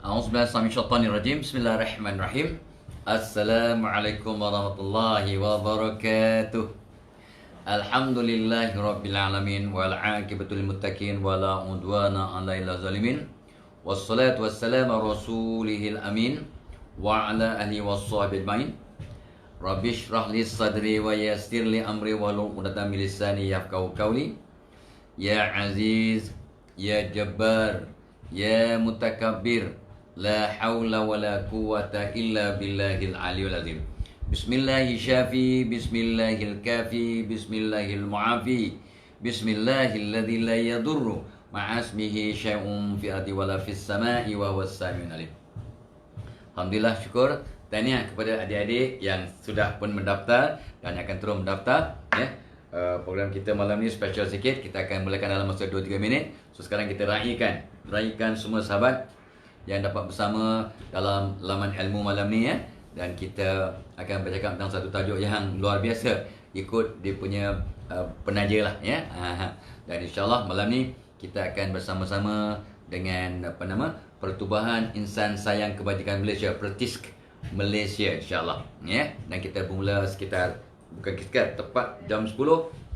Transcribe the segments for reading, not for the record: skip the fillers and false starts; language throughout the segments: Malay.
A'udzubillahi Bismillahirrahmanirrahim. Assalamualaikum warahmatullahi wabarakatuh. Alhamdulillahirabbil alamin wal 'aqibatu lil muttaqin wala udwana 'alal zalimin. Wassalatu wassalamu ala rasulihil amin wa ala alihi washabihi ajmain. Rabbi shrah li sadri wa yassir li amri wahlul 'uqdatam min lisani yafqahu qawli. Ya Aziz, Ya Jabbar, Ya Mutakabbir, la haula wa la quwata illa billahil aliyul azim. Bismillahil syafi, bismillahil kafi, bismillahil mu'afi, bismillahil ladzi la yadurru ma'asmihi syai'un fi ardi wala fis sama'i wa huwas samiul alim. Alhamdulillah, syukur. Tahniah kepada adik-adik yang sudah pun mendaftar dan akan terus mendaftar, ya. Program kita malam ni special sikit. Kita akan mulakan dalam masa 2-3 minit. So sekarang kita raikan semua sahabat yang dapat bersama dalam laman ilmu malam ni, ya. Dan kita akan bercakap tentang satu tajuk yang luar biasa, ikut dia punya penaja lah, ya. Dan insyaAllah malam ni kita akan bersama-sama dengan Pertubuhan Insan Sayang Kebajikan Malaysia, Pertisk Malaysia, insyaAllah, ya. Dan kita bermula tepat jam 10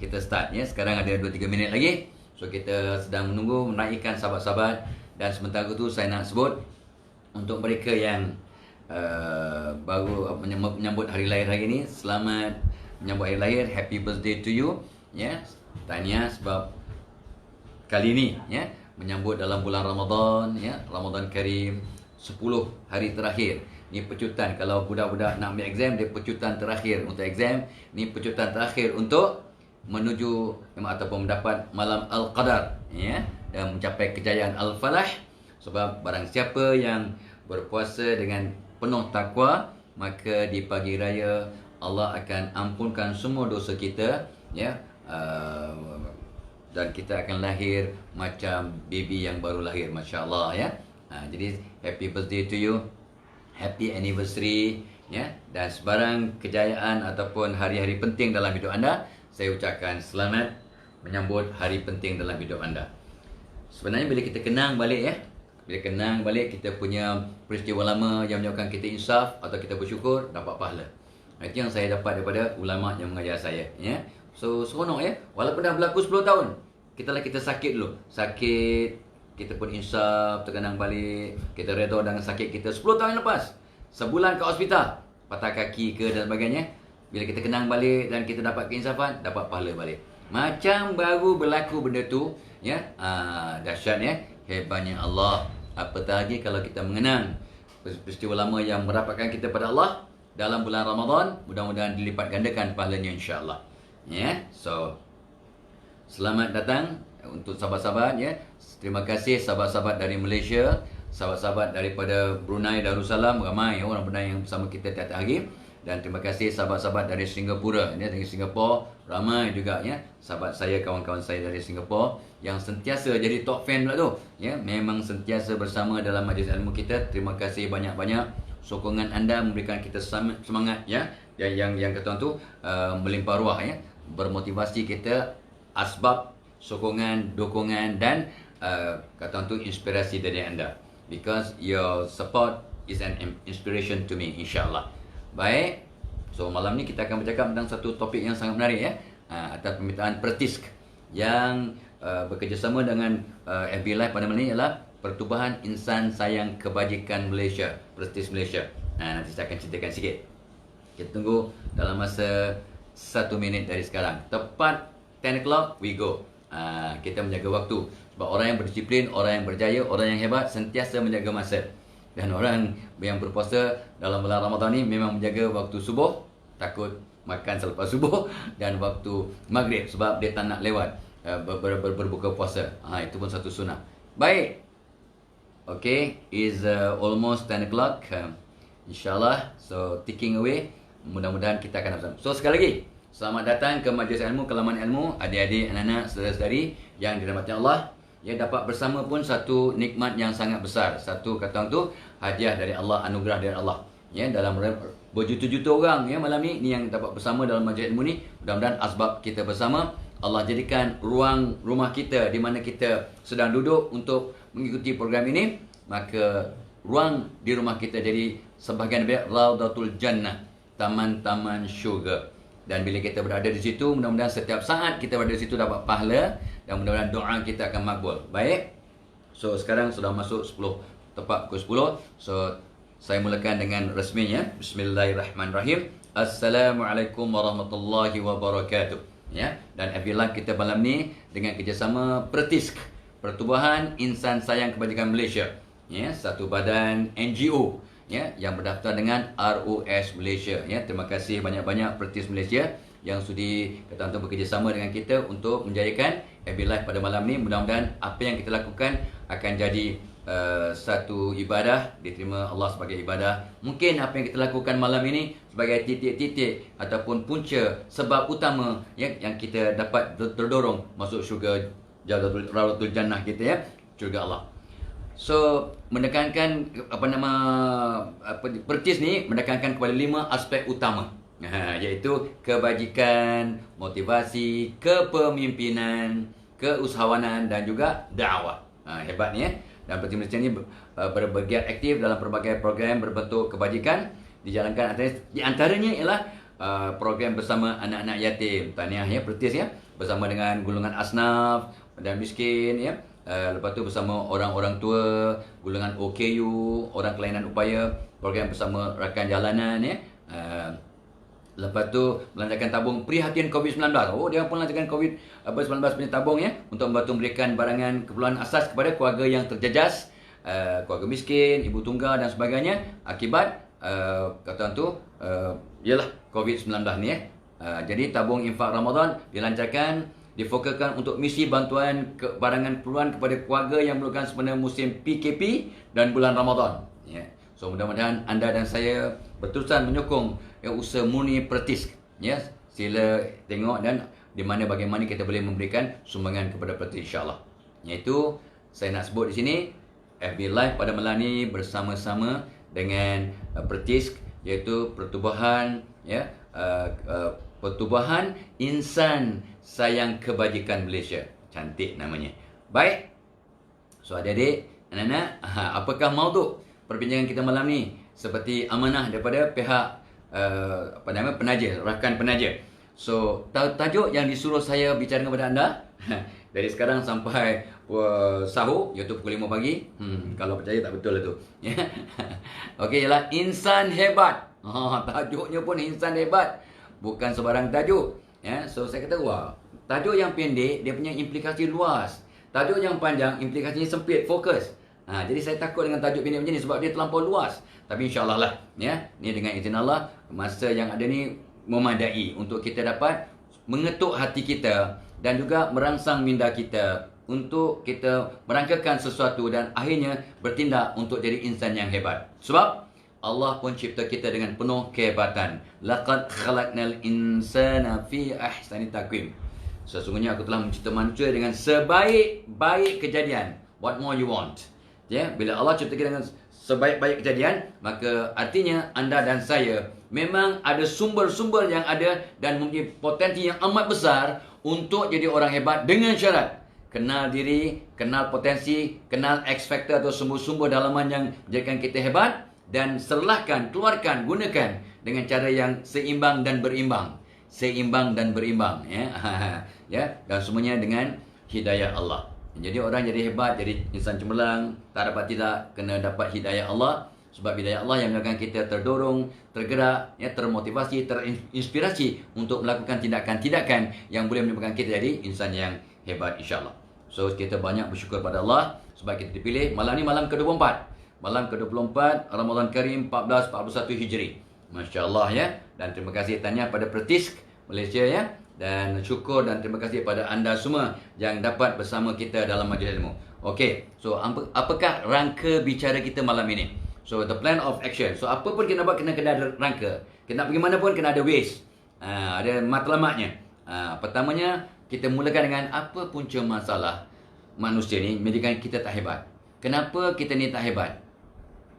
kita start, ya. Sekarang ada 2-3 minit lagi. So kita sedang menunggu menaikkan sahabat-sahabat. Dan sementara itu saya nak sebut untuk mereka yang baru menyambut hari lahir hari ini, selamat menyambut hari lahir, happy birthday to you, ya. Tahniah sebab kali ini, ya, menyambut dalam bulan Ramadan, ya, Ramadan Karim, 10 hari terakhir. Ni pecutan, kalau budak-budak nak ambil exam, dia pecutan terakhir untuk exam. Ni pecutan terakhir untuk menuju ataupun mendapat malam Al-Qadar, ya, dan mencapai kejayaan Al-Falah. Sebab barang siapa yang berpuasa dengan penuh takwa, maka di pagi raya Allah akan ampunkan semua dosa kita, ya. Dan kita akan lahir macam baby yang baru lahir, masya-Allah, ya. Jadi happy birthday to you, happy anniversary, ya. Dan sebarang kejayaan ataupun hari-hari penting dalam hidup anda, saya ucapkan selamat menyambut hari penting dalam hidup anda. Sebenarnya bila kita kenang balik, ya, bila kenang balik kita punya peristiwa lama yang menyebabkan kita insaf atau kita bersyukur, dapat pahala. Itu yang saya dapat daripada ulama yang mengajar saya, ya. So seronok, ya. Walaupun dah berlaku 10 tahun, kita sakit dulu. Sakit, kita pun insaf, terkenang balik, kita redha dengan sakit kita 10 tahun yang lepas. Sebulan kat hospital, patah kaki ke dan sebagainya. Bila kita kenang balik dan kita dapat keinsafan, dapat pahala balik. Macam baru berlaku benda tu, ya. Dahsyat, ya. Hebatnya Allah. Apatah lagi kalau kita mengenang peristiwa lama yang merapatkan kita pada Allah dalam bulan Ramadan. Mudah-mudahan dilipat gandakan pahalanya, insya-Allah, ya. So selamat datang untuk sahabat-sahabat, ya. Terima kasih sahabat-sahabat dari Malaysia, sahabat-sahabat daripada Brunei Darussalam, ramai orang Brunei yang bersama kita tiap hari. Dan terima kasih sahabat-sahabat dari Singapura, ya, dari Singapura ramai juga, ya. Sahabat saya, kawan-kawan saya dari Singapura yang sentiasa jadi top fan pula tu, ya. Memang sentiasa bersama dalam majlis ilmu kita. Terima kasih banyak-banyak. Sokongan anda memberikan kita semangat, ya. Yang kata orang tu melimpah ruah, ya. Bermotivasi kita, asbab sokongan, dukungan dan kata orang tu inspirasi dari anda. Because your support is an inspiration to me, insya-Allah. Baik. So malam ni kita akan bercakap tentang satu topik yang sangat menarik, ya. Atas permintaan Pertisk yang bekerjasama dengan FB Live pada malam ini ialah Pertubuhan Insan Sayang Kebajikan Malaysia, Pertisk Malaysia. Nanti saya akan ceritakan sikit. Kita tunggu dalam masa 1 minit dari sekarang. Tepat 10 o'clock we go. Kita menjaga waktu. Sebab orang yang berdisiplin, orang yang berjaya, orang yang hebat sentiasa menjaga masa. Dan orang yang berpuasa dalam bulan Ramadan ni memang menjaga waktu subuh, takut makan selepas subuh, dan waktu maghrib sebab dia tak nak lewat berbuka puasa. Itu pun satu sunnah. Baik. Okay, is almost 10 o'clock. InsyaAllah. So ticking away. Mudah-mudahan kita akan bersama. So sekali lagi, selamat datang ke Majlis Ilmu, ke laman ilmu, adik-adik, anak-anak, saudara-saudari yang dirahmati Allah. Ya, dapat bersama pun satu nikmat yang sangat besar. Satu kata orang tu hadiah dari Allah, anugerah dari Allah. Ya, dalam berjuta-juta orang, ya, malam ni yang dapat bersama dalam majlis ilmu ni. Mudah-mudahan asbab kita bersama Allah jadikan ruang rumah kita di mana kita sedang duduk untuk mengikuti program ini, maka ruang di rumah kita jadi sebahagian daripada Raudatul Jannah, taman-taman syurga. Dan bila kita berada di situ, mudah-mudahan setiap saat kita berada di situ dapat pahala, dan mudah-mudahan doa kita akan makbul. Baik. So sekarang sudah masuk 10, tepat pukul 10. So saya mulakan dengan resminya. Bismillahirrahmanirrahim. Assalamualaikum warahmatullahi wabarakatuh. Ya, dan FB Live kita malam ni dengan kerjasama Pertisk, Pertubuhan Insan Sayang Kebajikan Malaysia. Ya, satu badan NGO ya yang berdaftar dengan ROS Malaysia. Ya, terima kasih banyak-banyak Pertisk Malaysia yang sudi kata untuk bekerjasama dengan kita untuk menjayakan FB Live pada malam ni. Mudah-mudahan apa yang kita lakukan akan jadi satu ibadah, diterima Allah sebagai ibadah. Mungkin apa yang kita lakukan malam ini sebagai titik-titik ataupun punca sebab utama ya, yang kita dapat terdorong masuk syurga Raudatul Jannah kita ya, syurga Allah. So menekankan Pertis ni menekankan kepada 5 aspek utama, iaitu kebajikan, motivasi, kepemimpinan, keusahawanan dan juga dakwah. Hebat ni ya. Dan Pertis Malaysia ni bergiat aktif dalam pelbagai program berbentuk kebajikan dijalankan. Di antaranya ialah program bersama anak-anak yatim, tahniah ya Pertis ya, bersama dengan golongan asnaf dan miskin ya. Lepas tu bersama orang-orang tua, golongan OKU, orang kelainan upaya, program bersama rakan jalanan ya. Lepas tu melancarkan tabung prihatin COVID-19. Oh, dia pun melancarkan COVID-19 punya tabung ya, untuk membantu memberikan barangan keperluan asas kepada keluarga yang terjejas, keluarga miskin, ibu tunggal dan sebagainya akibat kata tu ialah COVID-19 ni ya. Jadi tabung infak Ramadan dilancarkan, difokuskan untuk misi bantuan barangan keperluan kepada keluarga yang memerlukan sempena musim PKP dan bulan Ramadan ya. So mudah-mudahan anda dan saya berterusan menyokong usaha murni Pertis ya. Sila tengok dan di mana bagaimana kita boleh memberikan sumbangan kepada Pertis, insya-Allah. Iaitu saya nak sebut di sini FB Live pada malam ni bersama-sama dengan Pertis, iaitu Pertubuhan ya, Pertubuhan Insan Sayang Kebajikan Malaysia. Cantik namanya. Baik. So adik-adik, anak-anak, apakah mauduk perbincangan kita malam ni? Seperti amanah daripada pihak penaja, rakan penaja. So tajuk yang disuruh saya bicara kepada anda dari sekarang sampai sahur, iaitu pukul 5 pagi. Kalau percaya tak betul lah tu. Okey, ialah insan hebat. Tajuknya pun insan hebat. Bukan sebarang tajuk. Ya, so saya kata, wah, tajuk yang pendek dia punya implikasi luas. Tajuk yang panjang implikasinya sempit, fokus. Jadi saya takut dengan tajuk pendek macam ni sebab dia terlampau luas. Tapi insya-Allah lah, ya. Ni dengan izin Allah, masa yang ada ni memadai untuk kita dapat mengetuk hati kita dan juga merangsang minda kita untuk kita merangkakan sesuatu dan akhirnya bertindak untuk jadi insan yang hebat. Sebab Allah pun cipta kita dengan penuh kehebatan. Laqad khalaqnal insana fi ahsani taqwim. Sesungguhnya aku telah mencipta manusia dengan sebaik-baik kejadian. What more you want? Ya, bila Allah cipta kita dengan sebaik-baik kejadian, maka artinya anda dan saya memang ada sumber-sumber yang ada dan mempunyai potensi yang amat besar untuk jadi orang hebat, dengan syarat kenal diri, kenal potensi, kenal X factor atau sumber-sumber dalaman yang menjadikan kita hebat, dan serlahkan, keluarkan, gunakan dengan cara yang seimbang dan berimbang. Seimbang dan berimbang ya. Ya, dan semuanya dengan hidayah Allah. Jadi orang jadi hebat, jadi insan cemerlang, tak dapat tidak kena dapat hidayah Allah. Sebab hidayah Allah yang menyebabkan kita terdorong, tergerak, ya, termotivasi, terinspirasi untuk melakukan tindakan-tindakan yang boleh menyebabkan kita jadi insan yang hebat, insya-Allah. So kita banyak bersyukur pada Allah sebab kita dipilih. Malam ni malam ke-24. Malam ke-24 Ramadan Karim 1441 Hijri. Masya-Allah ya. Dan terima kasih tanya pada Pertisk Malaysia ya. Dan syukur dan terima kasih pada anda semua yang dapat bersama kita dalam majlis ilmu. Okey. So apakah rangka bicara kita malam ini? So the plan of action. So apa pun kita buat kena ada rangka. Kita nak pergi mana pun kena ada ways. Ada matlamatnya. Pertamanya kita mulakan dengan apa punca masalah manusia ni menjadikan kita tak hebat. Kenapa kita ni tak hebat?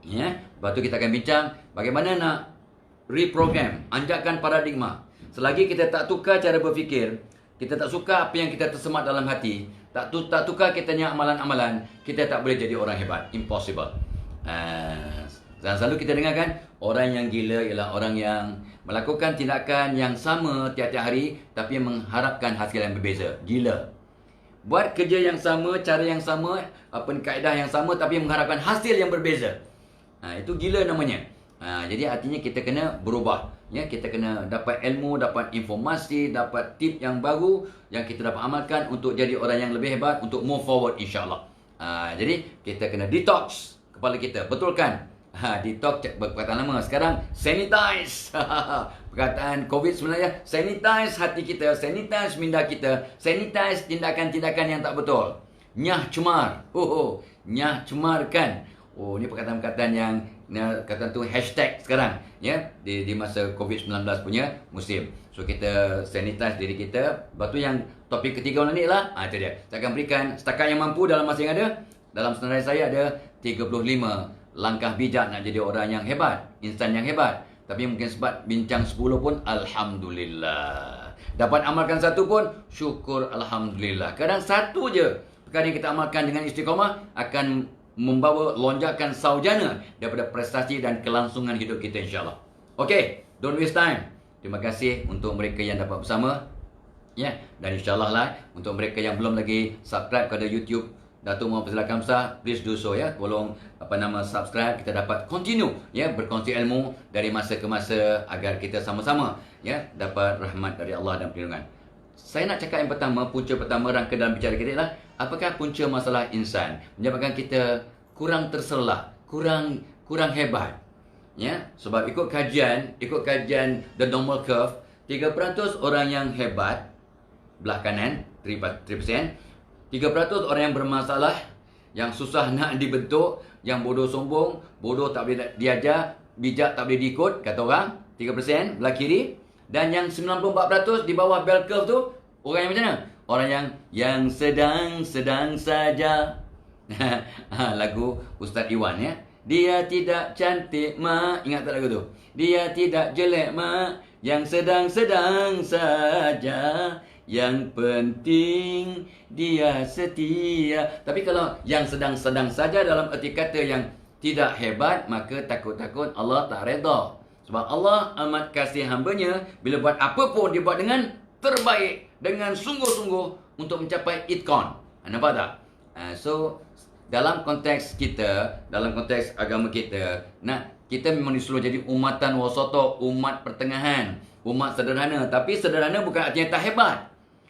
Ya, lepas tu kita akan bincang bagaimana nak reprogram, anjakkan paradigma. Selagi kita tak tukar cara berfikir, kita tak suka apa yang kita tersemat dalam hati, tak tukar kita punya amalan-amalan, kita tak boleh jadi orang hebat. Impossible. Dan selalu kita dengarkan, orang yang gila ialah orang yang melakukan tindakan yang sama tiap-tiap hari tapi mengharapkan hasil yang berbeza. Gila. Buat kerja yang sama, cara yang sama, kaedah yang sama tapi mengharapkan hasil yang berbeza. Itu gila namanya. Jadi artinya kita kena berubah. Ya, kita kena dapat ilmu, dapat informasi, dapat tip yang baru yang kita dapat amalkan untuk jadi orang yang lebih hebat, untuk move forward insya-Allah. Jadi kita kena detox kepala kita. Betul kan? Detox perkataan lama. Sekarang sanitize. Perkataan COVID sebenarnya sanitize hati kita, sanitize minda kita, sanitize tindakan-tindakan yang tak betul. Nyah cemar. Nyah cemarkan. Ini perkataan-perkataan yang kata tu hashtag sekarang ya di masa COVID-19 punya musim. So kita sanitize diri kita. Lepas tu yang topik ketiga ni lah, itu dia. Saya akan berikan setakat yang mampu dalam masa yang ada. Dalam senarai saya ada 35 langkah bijak nak jadi orang yang hebat, insan yang hebat. Tapi mungkin sebab bincang 10 pun alhamdulillah. Dapat amalkan satu pun syukur alhamdulillah. Kadang satu je perkara yang kita amalkan dengan istiqamah akan membawa lonjakan saujana daripada prestasi dan kelangsungan hidup kita insya-Allah. Okay, don't waste time. Terima kasih untuk mereka yang dapat bersama. Ya, dan insya-Allah lah untuk mereka yang belum lagi subscribe kepada YouTube Datuk Muhammad Fazlul Kamsah, please do so ya. Tolong subscribe, kita dapat continue ya berkongsi ilmu dari masa ke masa agar kita sama-sama ya dapat rahmat dari Allah dan perlindungan. Saya nak cakap yang pertama, punca pertama rangka dalam bicara kita adalah apakah punca masalah insan menyebabkan kita kurang terselah, kurang hebat. Ya, sebab ikut kajian The Normal Curve, 3% orang yang hebat belah kanan, 3%, 3% orang yang bermasalah, yang susah nak dibentuk, yang bodoh sombong, bodoh tak boleh diajar, bijak tak boleh diikut, kata orang, 3% belah kiri. Dan yang 94% di bawah bell curve tu, orang yang macam mana? Orang yang sedang saja. Lagu Ustaz Iwan ya. Dia tidak cantik mak, ingat tak lagu tu? Dia tidak jelek mak, yang sedang saja. Yang penting dia setia. Tapi kalau yang sedang saja dalam erti kata yang tidak hebat, maka takut-takut Allah tak redha. Sebab Allah amat kasih hamba-Nya bila buat apa pun dia buat dengan terbaik, dengan sungguh-sungguh untuk mencapai itqan. Nampak tak? So dalam konteks kita, dalam konteks agama kita, kita memang disuruh jadi umatan wasata, umat pertengahan, umat sederhana. Tapi sederhana bukan artinya tak hebat.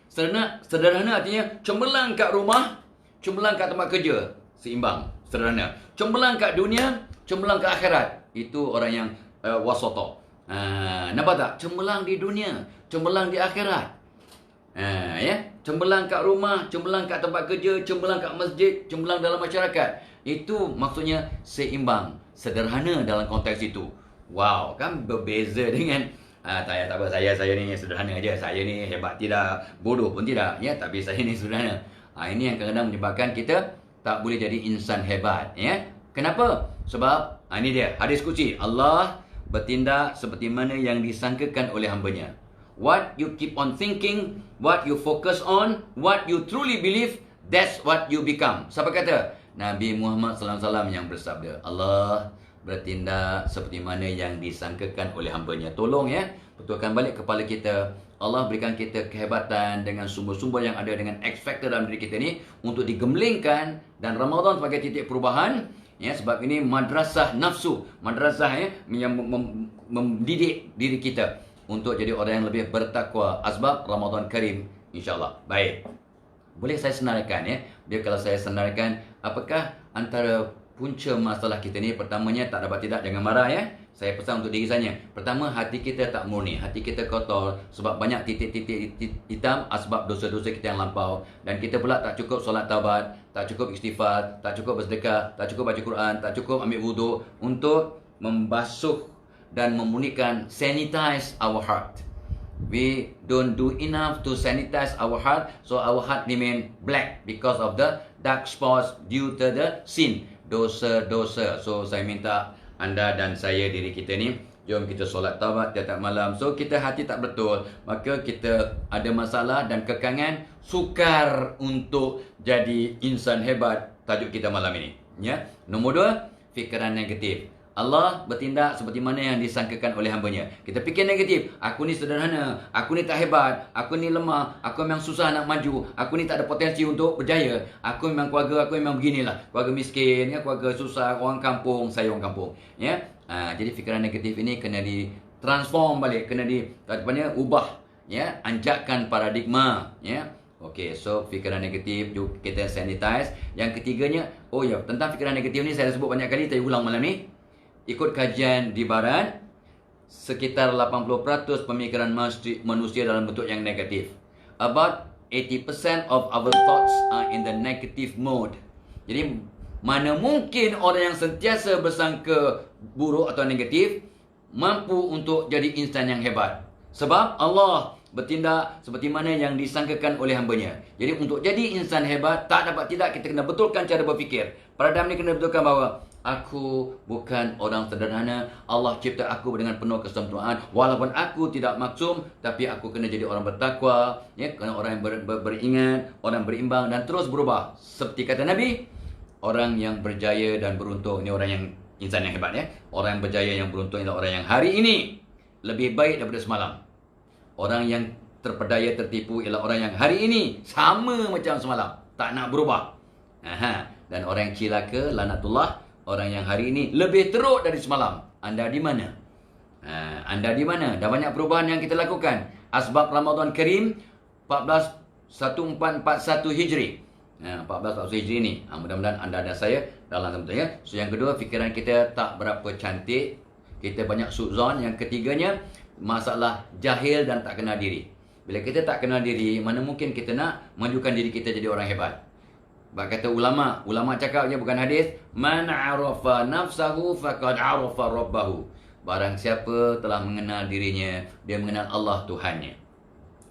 Sederhana artinya cemerlang kat rumah, cemerlang kat tempat kerja, seimbang, sederhana. Cemerlang kat dunia, cemerlang kat akhirat. Itu orang yang wasata. Nampak tak? Cemerlang di dunia, cemerlang di akhirat. Ya, cemerlang kat rumah, cemerlang kat tempat kerja, cemerlang kat masjid, cemerlang dalam masyarakat. Itu maksudnya seimbang, sederhana dalam konteks itu. Wow, kan berbeza dengan tak apa, saya ni sederhana aja, saya ni hebat tidak, bodoh pun tidak ya, tapi saya ni sederhana. Ini yang kadang-kadang menyebabkan kita tak boleh jadi insan hebat ya. Kenapa? Sebab ini dia hadis qudsi, Allah bertindak seperti mana yang disangkakan oleh hamba-Nya. What you keep on thinking, what you focus on, what you truly believe, that's what you become. Siapa kata? Nabi Muhammad SAW yang bersabda, Allah bertindak seperti mana yang disangkakan oleh hamba-Nya. Tolong ya, betulkan balik kepala kita. Allah berikan kita kehebatan dengan sumber-sumber yang ada, dengan X factor dalam diri kita ni untuk digemblengkan, dan Ramadan sebagai titik perubahan ya. Sebab ini madrasah nafsu, madrasah ya yang mendidik diri kita untuk jadi orang yang lebih bertakwa. Asbab Ramadan Karim insya-Allah. Baik. Boleh saya senaraikan ya. Dia kalau saya senaraikan, apakah antara punca masalah kita ni? Pertamanya, tak dapat tidak, jangan marah ya. Saya pesan untuk diri saya. Pertama, hati kita tak murni, hati kita kotor sebab banyak titik-titik hitam asbab dosa-dosa kita yang lampau. Dan kita pula tak cukup solat taubat, tak cukup istighfar, tak cukup bersedekah, tak cukup baca Quran, tak cukup ambil wuduk untuk membasuh dan memurnikan, sanitize our heart. We don't do enough to sanitize our heart, so our heart remain black because of the dark spots due to the sin, dosa-dosa. So saya minta anda dan saya, diri kita ni, jom kita solat taubat tiap-tiap malam. So kita hati tak betul, maka kita ada masalah dan kekangan, sukar untuk jadi insan hebat. Tajuk kita malam ini ya. Nombor 2, fikiran negatif. Allah bertindak seperti mana yang disangkakan oleh hambanya. Kita fikir negatif, aku ni sederhana, aku ni tak hebat, aku ni lemah, aku memang susah nak maju, aku ni tak ada potensi untuk berjaya, aku memang keluarga aku memang beginilah, keluarga miskin, ya, keluarga susah, orang kampung, saya orang kampung, ya. Jadi fikiran negatif ini kena ditransform balik, kena ubah, ya, anjakkan paradigma, ya. Okey, so fikiran negatif kita sanitize. Yang ketiganya, tentang fikiran negatif ni saya dah sebut banyak kali, saya ulang malam ni. Ikut kajian di barat, sekitar 80% pemikiran manusia dalam bentuk yang negatif. About 80% of our thoughts are in the negative mode. Jadi, mana mungkin orang yang sentiasa bersangka buruk atau negatif mampu untuk jadi insan yang hebat. Sebab Allah bertindak seperti mana yang disangkakan oleh hambanya. Jadi untuk jadi insan hebat, tak dapat tidak, kita kena betulkan cara berfikir. Paradigma ni kena betulkan bahawa aku bukan orang sederhana. Allah cipta aku dengan penuh kesempurnaan. Walaupun aku tidak maksum, tapi aku kena jadi orang bertakwa, ya, kena orang yang beringat, orang berimbang dan terus berubah. Seperti kata Nabi, orang yang berjaya dan beruntung, ini orang yang insan yang hebat, ya. Orang yang berjaya yang beruntung adalah orang yang hari ini lebih baik daripada semalam. Orang yang terpedaya tertipu ialah orang yang hari ini sama macam semalam, tak nak berubah. Dan orang yang cilaka, lanatullah, orang yang hari ini lebih teruk dari semalam. Anda di mana? Anda di mana? Dah banyak perubahan yang kita lakukan. Asbab Ramadan Karim 1441 Hijri. 1441 Hijri ni. Mudah-mudahan anda dan saya dalam ya. So yang kedua, fikiran kita tak berapa cantik. Kita banyak suudzon. Yang ketiganya, masalah jahil dan tak kenal diri. Bila kita tak kenal diri, mana mungkin kita nak majukan diri kita jadi orang hebat. Kata ulama cakapnya bukan hadis, man arafa nafsahu faqad arafa rabbahu. Barang siapa telah mengenal dirinya, dia mengenal Allah Tuhannya.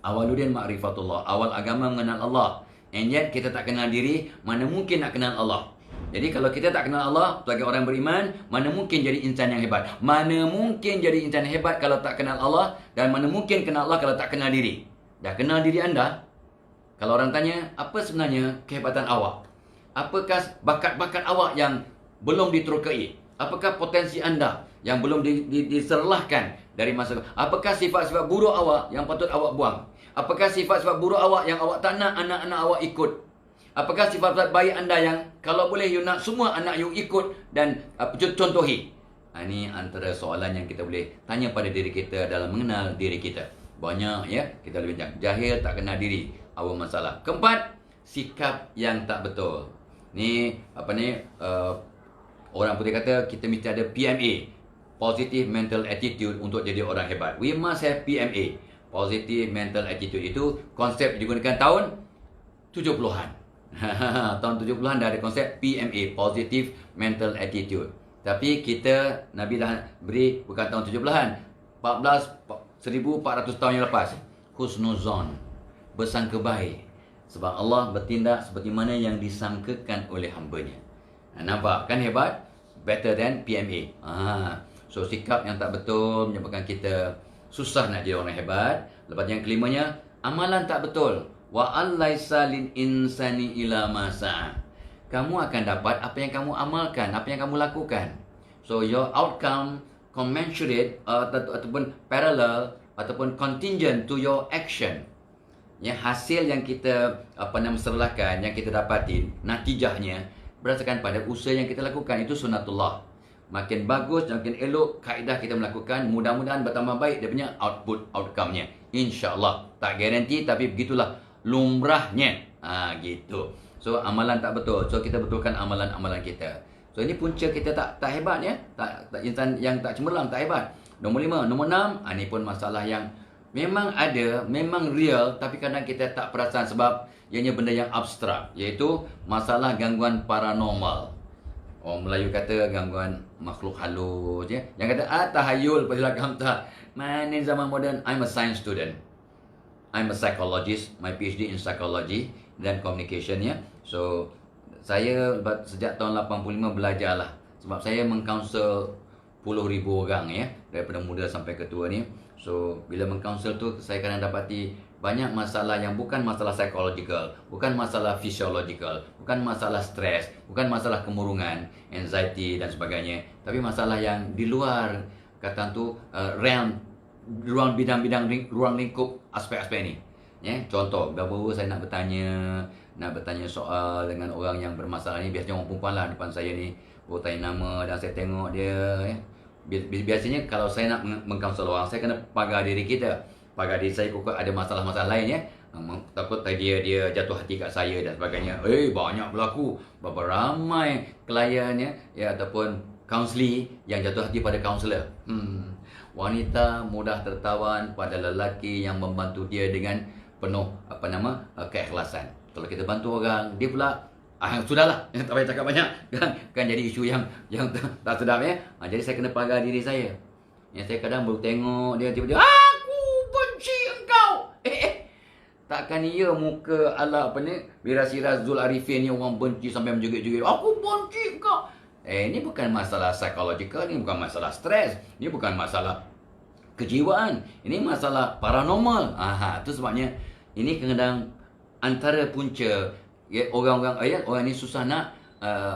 Awaludin ma'rifatullah, awal agama mengenal Allah. And yet kita tak kenal diri, mana mungkin nak kenal Allah. Jadi kalau kita tak kenal Allah sebagai orang beriman, mana mungkin jadi insan yang hebat? Mana mungkin jadi insan yang hebat kalau tak kenal Allah? Dan mana mungkin kenal Allah kalau tak kenal diri? Dah kenal diri anda? Kalau orang tanya, apa sebenarnya kehebatan awak? Apakah bakat-bakat awak yang belum diterokai? Apakah potensi anda yang belum diserlahkan dari masa? Apakah sifat-sifat buruk awak yang patut awak buang? Apakah sifat-sifat buruk awak yang awak tak nak anak-anak awak ikut? Apakah sifat-sifat baik anda yang kalau boleh you nak semua anak you ikut dan contohi? Ini antara soalan yang kita boleh tanya pada diri kita dalam mengenal diri kita. Banyak, ya, kita lebih jahil, tak kenal diri, awal masalah. Keempat, sikap yang tak betul. Ni orang putih kata kita mesti ada PMA, Positive Mental Attitude, untuk jadi orang hebat. We must have PMA, Positive Mental Attitude. Itu konsep digunakan tahun 70-an. Tahun 70-an dah ada konsep PMA, Positive Mental Attitude. Tapi kita, Nabi dah beri bukan tahun 70-an, 1400 tahun yang lepas. Husnuzon, bersangka baik. Sebab Allah bertindak seperti mana yang disangkakan oleh hambanya. Nampak kan hebat? Better than PMA. So sikap yang tak betul menyebabkan kita susah nak jadi orang hebat. Lepas yang kelimanya, amalan tak betul. Wa allaisa lil insani ila ma sa'a. Kamu akan dapat apa yang kamu amalkan, apa yang kamu lakukan. So your outcome commensurate ataupun parallel ataupun contingent to your action. Ya, hasil yang kita serlahkan, yang kita dapatin, natijahnya berdasarkan pada usaha yang kita lakukan. Itu sunnatullah. Makin bagus, makin elok kaedah kita melakukan, mudah-mudahan bertambah baik dia punya outcome-nya. InsyaAllah. Tak garanti, tapi begitulah lumrahnya. Gitu. So amalan tak betul. So kita betulkan amalan-amalan kita. So ini punca kita tak hebat, ya. Tak insan yang tak cemerlang, tak hebat. Nombor 5, nombor 6, ini pun masalah yang memang ada, memang real, tapi kadang kita tak perasan sebab ianya benda yang abstrak, iaitu masalah gangguan paranormal. Orang Melayu kata gangguan makhluk halus, ya. Yang kata tahayul pada rakam tak. Mana zaman moden, I'm a science student. I'm a psychologist, my PhD in psychology dan communication, ya. So saya sejak tahun 85 belajarlah. Sebab saya mengkaunsel puluh ribu orang, ya, daripada muda sampai ketua ni. So bila mengkaunsel tu, saya kadang dapati banyak masalah yang bukan masalah psychological, bukan masalah physiological, bukan masalah stres, bukan masalah kemurungan, anxiety dan sebagainya, tapi masalah yang di luar kata tu realm, ruang bidang-bidang ruang lingkup aspek-aspek ni. Ya, contoh, baru saya nak bertanya soal dengan orang yang bermasalah ni, biasanya orang perempuan lah depan saya ni, baru tanya nama dan saya tengok dia ya. Biasanya kalau saya nak mengkonsel orang, saya kena pagar diri kita. Pagar diri saya kok ada masalah-masalah lain ya. Takut dia jatuh hati kat saya dan sebagainya. Banyak berlaku. Berapa ramai klien ya ataupun kaunseling yang jatuh hati pada kaunselor. Wanita mudah tertawan pada lelaki yang membantu dia dengan penuh keikhlasan. Kalau kita bantu orang, dia pula sudahlah, tak payah cakap banyak kan jadi isu yang tak sedap ya. Jadi saya kena pagar diri saya. Yang saya kadang baru tengok dia tiba-tiba, aku benci engkau. Takkan ia muka ala Birasiras Zul Arifin ni orang benci sampai menjerit-jerit, aku benci engkau. Ini bukan masalah psikologikal, ini bukan masalah stres, ini bukan masalah kejiwaan, ini masalah paranormal. Itu sebabnya ini kadang antara punca orang ni susah nak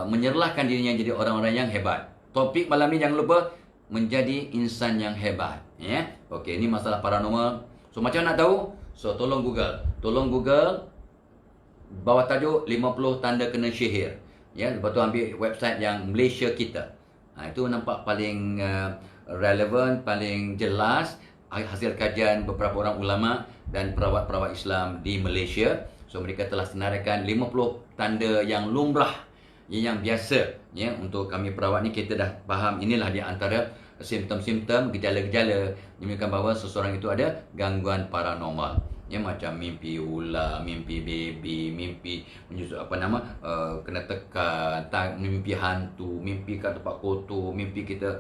menyerlahkan dirinya jadi orang-orang yang hebat. Topik malam ni jangan lupa menjadi insan yang hebat. Ya, okey, ini masalah paranormal. So macam nak tahu? So tolong Google bawah tajuk 50 tanda kena sihir. Ya, lepas tu ambil website yang Malaysia kita. Itu nampak paling relevan, paling jelas hasil kajian beberapa orang ulama dan perawat-perawat Islam di Malaysia. So mereka telah senaraikan 50 tanda yang lumrah, yang biasa ya. Untuk kami perawat ni kita dah faham inilah di antara simptom-simptom, gejala-gejala yang menunjukkan bahawa seseorang itu ada gangguan paranormal. Ya, macam mimpi ular, mimpi baby, mimpi kena tekan, mimpi hantu, mimpi kat tempat kotor, mimpi kita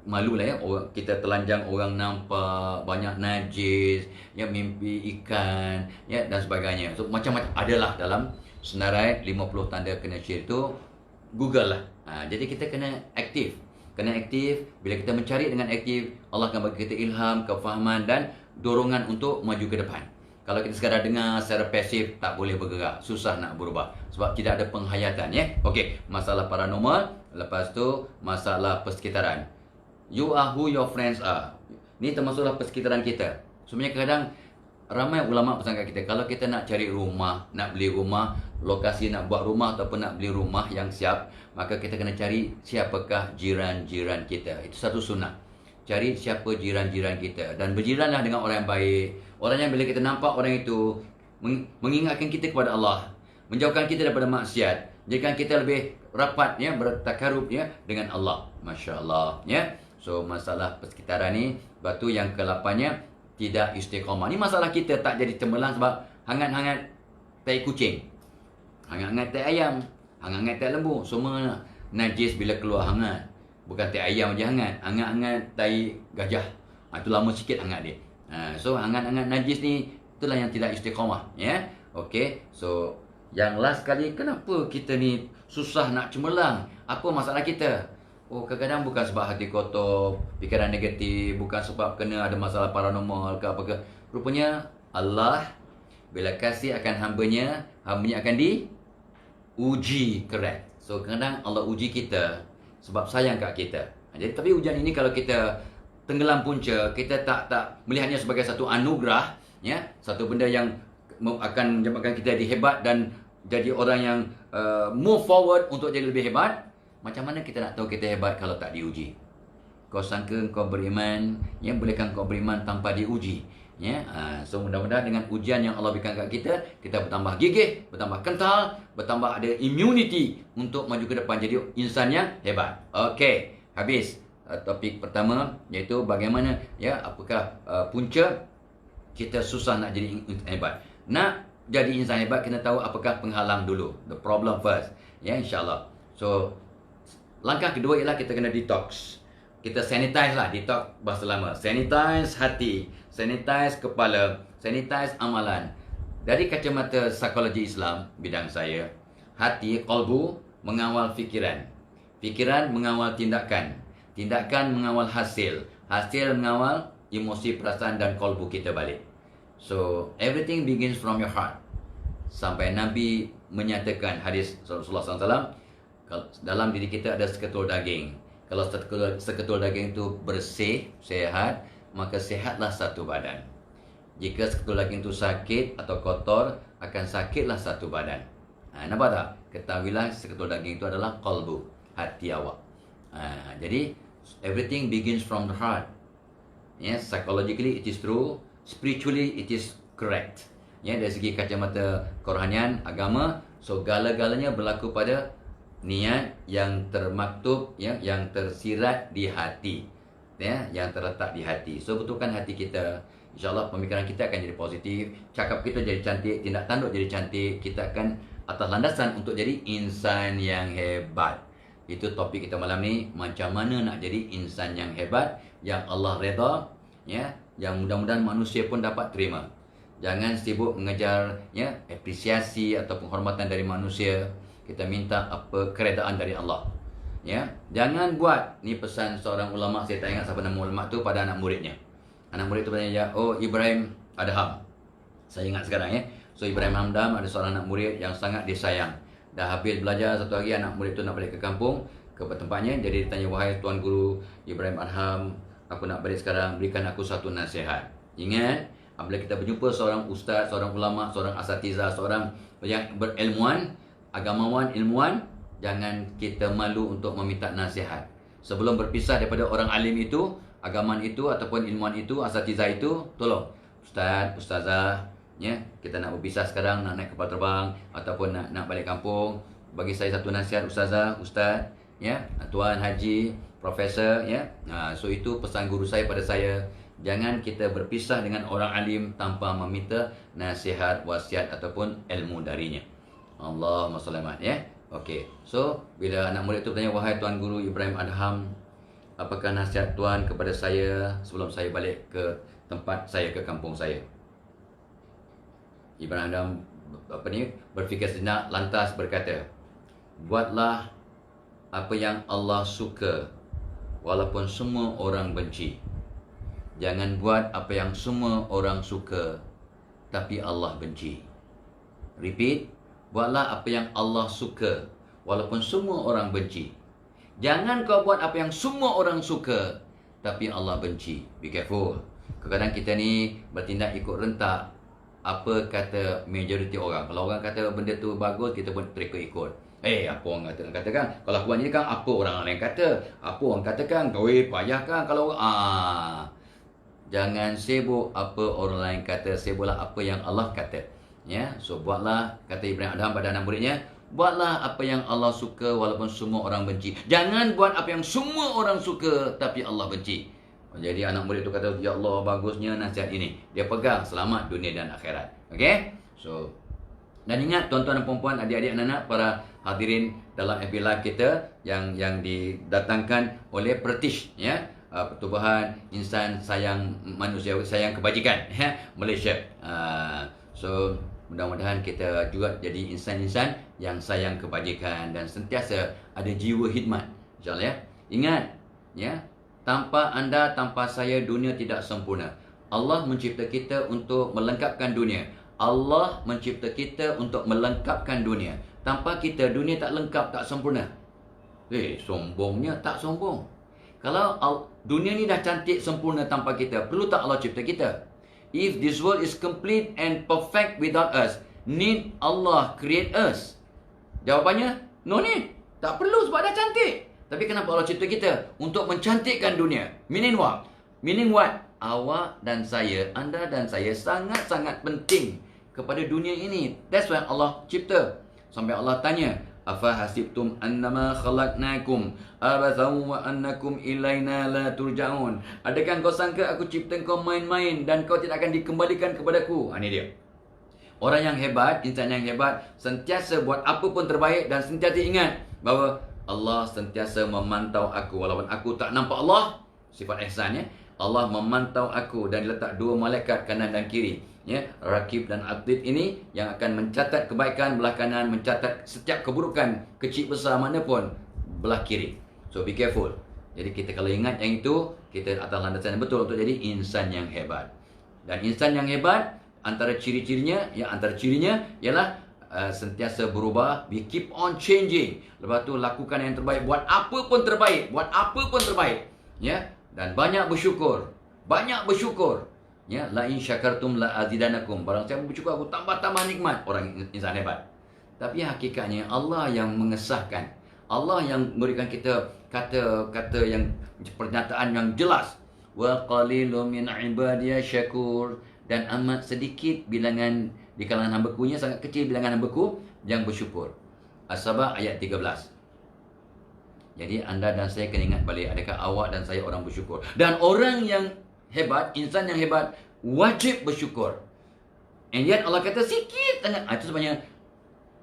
malu lah ya, kita telanjang orang nampak, banyak najis, ya, mimpi ikan, ya, dan sebagainya. So macam-macam adalah dalam senarai 50 tanda kena sihir itu. Google lah. Jadi kita kena aktif. Bila kita mencari dengan aktif, Allah akan bagi kita ilham, kefahaman dan dorongan untuk maju ke depan. Kalau kita sekadar dengar secara pasif, tak boleh bergerak, susah nak berubah sebab tidak ada penghayatan ya. Okey, masalah paranormal, lepas tu masalah persekitaran. You are who your friends are. Ni termasuklah persekitaran kita. Sebenarnya kadang ramai ulama pesan kat kita, kalau kita nak cari rumah, nak beli rumah, lokasi nak buat rumah ataupun nak beli rumah yang siap, maka kita kena cari siapakah jiran-jiran kita. Itu satu sunnah. Cari siapa jiran-jiran kita dan berjiranlah dengan orang yang baik. Orang yang bila kita nampak orang itu mengingatkan kita kepada Allah, menjauhkan kita daripada maksiat, jadikan kita lebih rapat ya, bertakarub ya dengan Allah. Masya-Allah ya. So masalah persekitaran ni, batu yang ke-8-nya tidak istiqamah. Ni masalah kita tak jadi cemerlang sebab hangat-hangat tai kucing, hangat-hangat tai ayam, hangat-hangat tai lembu, semua najis bila keluar hangat. Bukan tai ayam je hangat, hangat-hangat tai gajah. Itu lama sikit hangat dia. So hangat-hangat najis ni itulah yang tidak istiqamah ya. Okey. So yang last kali, kenapa kita ni susah nak cemerlang? Apa masalah kita? Kadang-kadang bukan sebab hati kotor, fikiran negatif, bukan sebab kena ada masalah paranormal ke apa ke. Rupanya Allah bila kasih akan hamba-Nya akan diuji kerat. So kadang Allah uji kita sebab sayang kat kita. Jadi tapi ujian ini kalau kita tenggelam punca, kita tak melihatnya sebagai satu anugerah ya, satu benda yang akan menyebabkan kita jadi hebat dan jadi orang yang move forward untuk jadi lebih hebat. Macam mana kita nak tahu kita hebat kalau tak diuji? Kau sangka kau beriman, ya, bolehkah kau beriman tanpa diuji? Ya, so mudah-mudahan dengan ujian yang Allah berikan kat kita, kita bertambah gigih, bertambah kental, bertambah ada immunity untuk maju ke depan jadi insan yang hebat. Okey, habis topik pertama iaitu bagaimana ya, apakah punca kita susah nak jadi insan hebat. Nak jadi insan hebat kena tahu apakah penghalang dulu. The problem first. Ya, insya-Allah. So langkah kedua ialah kita kena detox. Kita sanitize lah, detox bahasa lama. Sanitize hati, sanitize kepala, sanitize amalan. Dari kacamata psikologi Islam, bidang saya, hati, qalbu, mengawal fikiran. Fikiran mengawal tindakan. Tindakan mengawal hasil. Hasil mengawal emosi, perasaan dan qalbu kita balik. So everything begins from your heart. Sampai Nabi menyatakan hadis Rasulullah SAW, dalam diri kita ada seketul daging. Kalau seketul daging itu bersih, sehat, maka sehatlah satu badan. Jika seketul daging itu sakit atau kotor, akan sakitlah satu badan. Nampak tak? Ketahuilah seketul daging itu adalah qalbu, hati awak. Jadi everything begins from the heart. Yes, psychologically it is true, spiritually it is correct. Ya, dari segi kacamata kerohanian, agama, segala-galanya berlaku pada niat yang termaktub, ya, yang tersirat di hati, ya, yang terletak di hati. So betulkan hati kita, insya-Allah pemikiran kita akan jadi positif, cakap kita jadi cantik, tindak tanduk jadi cantik, kita akan atas landasan untuk jadi insan yang hebat. Itu topik kita malam ni, macam mana nak jadi insan yang hebat, yang Allah redha, ya, yang mudah-mudahan manusia pun dapat terima. Jangan sibuk mengejar, ya, apresiasi atau penghormatan dari manusia. Kita minta apa keredaan dari Allah. Ya, jangan buat, ni pesan seorang ulama, saya tak ingat siapa nama ulama tu, pada anak muridnya. Anak murid tu bertanya, oh Ibrahim Adham. Saya ingat sekarang, ya. So Ibrahim Hamdam ada seorang anak murid yang sangat disayang. Dah habis belajar, satu hari anak murid tu nak balik ke kampung, ke tempatnya. Jadi dia tanya, wahai Tuan Guru Ibrahim Adham, aku nak balik sekarang, berikan aku satu nasihat. Ingat, apabila kita berjumpa seorang ustaz, seorang ulama, seorang asatizah, seorang yang berilmuan, agamawan, ilmuwan, jangan kita malu untuk meminta nasihat. Sebelum berpisah daripada orang alim itu, agaman itu ataupun ilmuwan itu, asatizah itu, tolong ustaz, ustazah, ya, kita nak berpisah sekarang, nak naik kapal terbang ataupun nak balik kampung, bagi saya satu nasihat ustazah, ustaz, ya, tuan haji, profesor, ya. So itu pesan guru saya pada saya. Jangan kita berpisah dengan orang alim tanpa meminta nasihat, wasiat ataupun ilmu darinya. Allahumma shalli alaihi, ya. Okey. So bila anak murid itu bertanya, wahai Tuan Guru Ibrahim Adham, apakah nasihat tuan kepada saya sebelum saya balik ke tempat saya, ke kampung saya? Ibrahim Adham berfikir sejenak, lantas berkata, buatlah apa yang Allah suka walaupun semua orang benci. Jangan buat apa yang semua orang suka tapi Allah benci. Repeat, buatlah apa yang Allah suka walaupun semua orang benci. Jangan kau buat apa yang semua orang suka tapi Allah benci. Be careful. Kadang-kadang kita ni bertindak ikut rentak apa kata majoriti orang. Kalau orang kata benda tu bagus, kita pun terikut-ikut. Apa orang katakan? Kalau aku buat ni kan, apa orang lain kata? Apa orang katakan? Kau payah kan kalau jangan sibuk apa orang lain kata, sibuklah apa yang Allah kata. Ya, so buatlah, kata Ibrahim Adham pada anak muridnya, buatlah apa yang Allah suka walaupun semua orang benci. Jangan buat apa yang semua orang suka tapi Allah benci. Jadi anak murid tu kata, ya Allah, bagusnya nasihat ini. Dia pegang, selamat dunia dan akhirat. Okey? So, dan ingat tuan-tuan dan puan-puan, adik-adik, anak-anak, para hadirin dalam FB Live kita yang didatangkan oleh Pertish, ya. Pertubuhan Insan Sayang Manusia, Sayang Kebajikan, ya, Malaysia. So mudah-mudahan kita juga jadi insan-insan yang sayang kebajikan dan sentiasa ada jiwa khidmat, insya-Allah, ya. Ingat, ya, tanpa anda, tanpa saya, dunia tidak sempurna. Allah mencipta kita untuk melengkapkan dunia. Allah mencipta kita untuk melengkapkan dunia. Tanpa kita, dunia tak lengkap, tak sempurna. Sombongnya tak sombong. Kalau dunia ni dah cantik sempurna tanpa kita, perlu tak Allah cipta kita? If this world is complete and perfect without us, need Allah create us? Jawapannya, no need. Tak perlu sebab dah cantik. Tapi kenapa Allah cipta kita? Untuk mencantikkan dunia. Meaning what? Meaning what? Awak dan saya, anda dan saya sangat-sangat penting kepada dunia ini. That's why Allah cipta. Sampai Allah tanya, afa hasibtum annama khalaqnakum abathan wa annakum ilaina la turja'un. Adakah kau sangka aku cipta kau main-main dan kau tidak akan dikembalikan kepadaku? Ini dia. Orang yang hebat, insan yang hebat, sentiasa buat apa pun terbaik dan sentiasa ingat bahawa Allah sentiasa memantau aku. Walaupun aku tak nampak Allah, sifat ihsan, ya. Allah memantau aku dan letak dua malaikat kanan dan kiri, ya, Rakib dan Atid ini yang akan mencatat kebaikan belah kanan, mencatat setiap keburukan kecil besar mana pun belah kiri. So be careful. Jadi kita kalau ingat yang itu, kita atas landasan yang betul untuk jadi insan yang hebat. Dan insan yang hebat antara cirinya ialah sentiasa berubah. We keep on changing. Lepas tu lakukan yang terbaik, buat apa pun terbaik, ya. Dan banyak bersyukur. Ya, la in syakartum la azidanakum. Barang siapa bersyukur, aku tambah-tambah nikmat. Orang insan hebat. Tapi hakikatnya Allah yang mengesahkan. Allah yang memberikan kita kata-kata yang pernyataan yang jelas. Wa qalilun min ibadiy syakur. Dan amat sedikit bilangan di kalangan hamba-Ku-nya, sangat kecil bilangan hamba-Ku yang bersyukur. As-Sabah ayat 13. Jadi anda dan saya kena ingat balik, adakah awak dan saya orang bersyukur? Dan orang yang hebat, insan yang hebat, wajib bersyukur. And yet Allah kata sikit sangat. Itu sebenarnya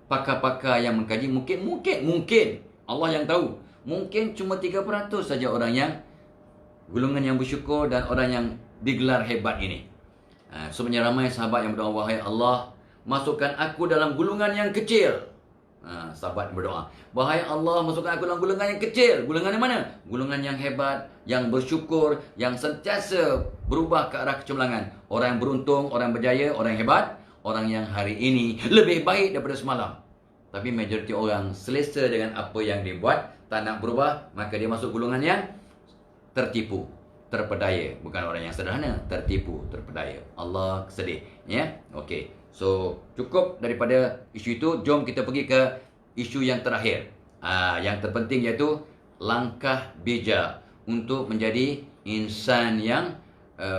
pakar-pakar yang mengkaji mungkin Allah yang tahu. Mungkin cuma 3% saja orang yang golongan yang bersyukur dan orang yang digelar hebat ini. Sebenarnya ramai sahabat yang berdoa, wahai Allah, masukkan aku dalam golongan yang kecil. Sahabat berdoa, wahai Allah, masukkan aku dalam golongan yang kecil. Golongan yang mana? Golongan yang hebat, yang bersyukur, yang sentiasa berubah ke arah kecemerlangan. Orang yang beruntung, orang yang berjaya, orang yang hebat, orang yang hari ini lebih baik daripada semalam. Tapi majoriti orang selesa dengan apa yang dibuat, tak nak berubah, maka dia masuk golongan yang tertipu, terpedaya. Bukan orang yang sederhana, tertipu, terpedaya. Allah sedih, ya. Okey. So, cukup daripada isu itu, jom kita pergi ke isu yang terakhir. Yang terpenting iaitu langkah bijak untuk menjadi insan yang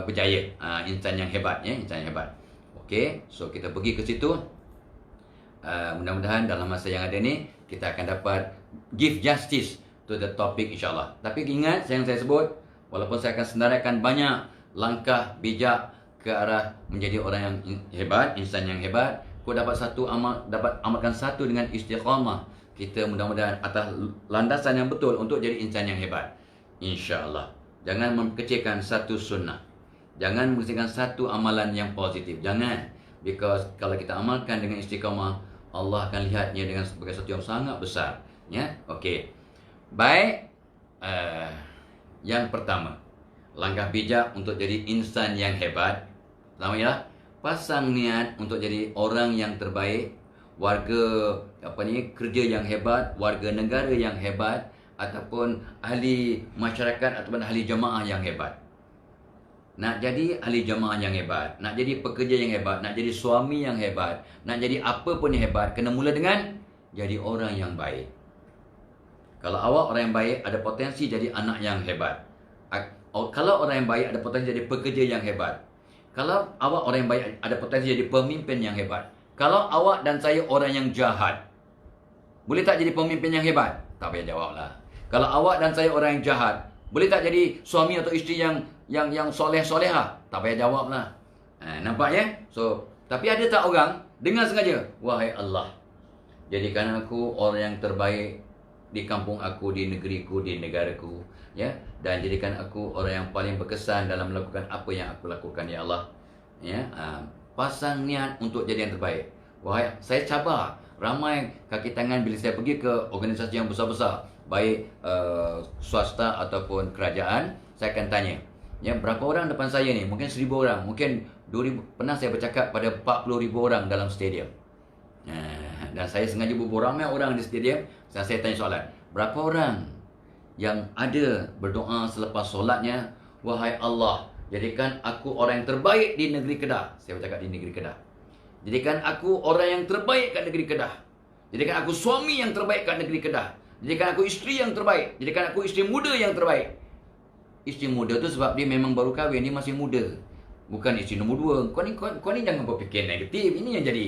berjaya, insan yang hebat, ya, insan yang hebat. Okey, so kita pergi ke situ. Mudah-mudahan dalam masa yang ada ni kita akan dapat give justice to the topic, insyaAllah. Tapi ingat yang saya sebut, walaupun saya akan senaraikan banyak langkah bijak ke arah menjadi orang yang hebat, insan yang hebat, kau dapat amalkan satu dengan istiqamah. Kita mudah-mudahan atas landasan yang betul untuk jadi insan yang hebat, insya-Allah. Jangan mengkecilkan satu sunnah. Jangan mengkecilkan satu amalan yang positif. Jangan. Because kalau kita amalkan dengan istiqamah, Allah akan lihatnya dengan sebagai sesuatu yang sangat besar, ya. Okey. Baik. Yang pertama, langkah bijak untuk jadi insan yang hebat. Pertama ialah pasang niat untuk jadi orang yang terbaik, warga kerja yang hebat, warga negara yang hebat, ataupun ahli masyarakat ataupun ahli jemaah yang hebat. Nak jadi ahli jemaah yang hebat, nak jadi pekerja yang hebat, nak jadi suami yang hebat, nak jadi apa pun yang hebat, kena mula dengan jadi orang yang baik. Kalau awak orang yang baik, ada potensi jadi anak yang hebat. Kalau orang yang baik, ada potensi jadi pekerja yang hebat. Kalau awak orang yang baik, ada potensi jadi pemimpin yang hebat. Kalau awak dan saya orang yang jahat, boleh tak jadi pemimpin yang hebat? Tak payah jawab lah. Kalau awak dan saya orang yang jahat, boleh tak jadi suami atau isteri yang soleh-solehah? Tak payah jawab lah. Nampak ya? So, tapi ada tak orang dengan sengaja, wahai Allah, jadikan aku orang yang terbaik di kampung aku, di negeriku, di negaraku, ya, dan jadikan aku orang yang paling berkesan dalam melakukan apa yang aku lakukan, ya Allah, ya. Pasang niat untuk jadi yang terbaik. Wahai, saya cabar ramai kaki tangan bila saya pergi ke organisasi yang besar-besar, baik swasta ataupun kerajaan. Saya akan tanya, ya, berapa orang depan saya ni? Mungkin 1,000 orang, mungkin 2,000. Pernah saya bercakap pada 40,000 orang dalam stadium. Dan saya sengaja berbual ramai orang di stadium. Dan saya tanya soalan, berapa orang yang ada berdoa selepas solatnya, wahai Allah, jadikan aku orang yang terbaik di negeri Kedah. Saya bercakap di negeri Kedah. Jadikan aku orang yang terbaik kat negeri Kedah. Jadikan aku suami yang terbaik kat negeri Kedah. Jadikan aku isteri yang terbaik. Jadikan aku isteri muda yang terbaik. Isteri muda tu sebab dia memang baru kahwin, dia masih muda. Bukan isteri nombor 2. Kau ni jangan berfikir negatif. Ini yang jadi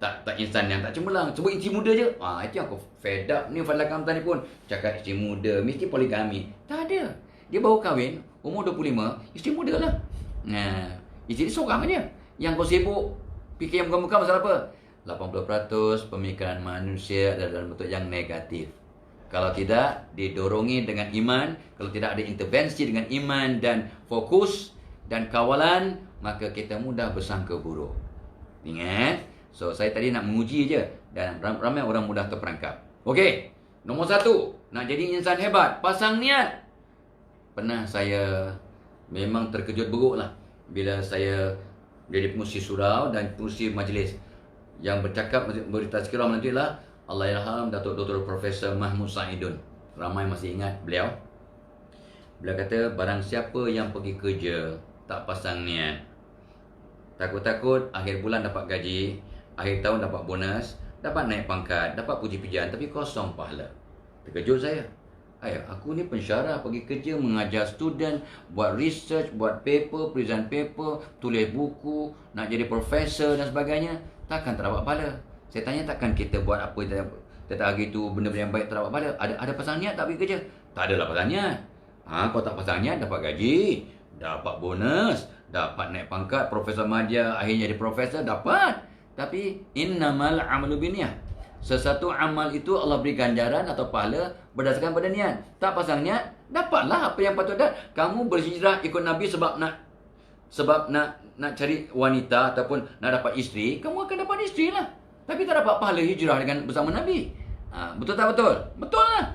tak insan yang tak cemerlang. Sebut isteri muda je. Itu yang aku fed up. Ni Fadlan Kamtan ni pun cakap isteri muda mesti poligami. Tak ada. Dia baru kahwin, umur 25, isteri muda lah. Isteri dia seorang je. Yang kau sibuk fikir yang bukan-bukan pasal apa? 80% pemikiran manusia adalah dalam bentuk yang negatif. Kalau tidak didorongi dengan iman, kalau tidak ada intervensi dengan iman dan fokus dan kawalan, maka kita mudah bersangka buruk. Ingat? So, saya tadi nak menguji je. Dan ramai orang mudah terperangkap. Okey. Nombor 1. Nak jadi insan hebat. Pasang niat. Pernah saya memang terkejut buruk lah. Bila saya jadi pengurusi surau dan pengurusi majlis. Yang bercakap berita tazkirah nanti lah Allahyarham Datuk Dr. Profesor Mahmud Saidun. Ramai masih ingat beliau. Beliau kata barang siapa yang pergi kerja tak pasang niat, takut-takut akhir bulan dapat gaji, akhir tahun dapat bonus, dapat naik pangkat, dapat puji-pujian tapi kosong pahala. Terkejut saya. Aku ni pensyarah pergi kerja mengajar student, buat research, buat paper, present paper, tulis buku, nak jadi profesor dan sebagainya. Takkan tak dapat pahala? Saya tanya takkan kita buat apa tiap hari tu benda-benda yang baik tak dapat pahala? Ada pasang niat tak pergi kerja? Tak adalah pasang niat. Kau tak pasang niat dapat gaji, dapat bonus, dapat naik pangkat, profesor madya, akhirnya jadi profesor, dapat. Tapi innamal amalu binniyah. Sesuatu amal itu Allah beri ganjaran atau pahala berdasarkan pada niat. Tak pasang niat, dapatlah apa yang patut dah. Kamu berhijrah ikut Nabi sebab nak cari wanita ataupun nak dapat isteri, kamu akan dapat isteri lah. Tapi tak dapat pahala hijrah dengan bersama Nabi. Betul tak betul? Betul lah.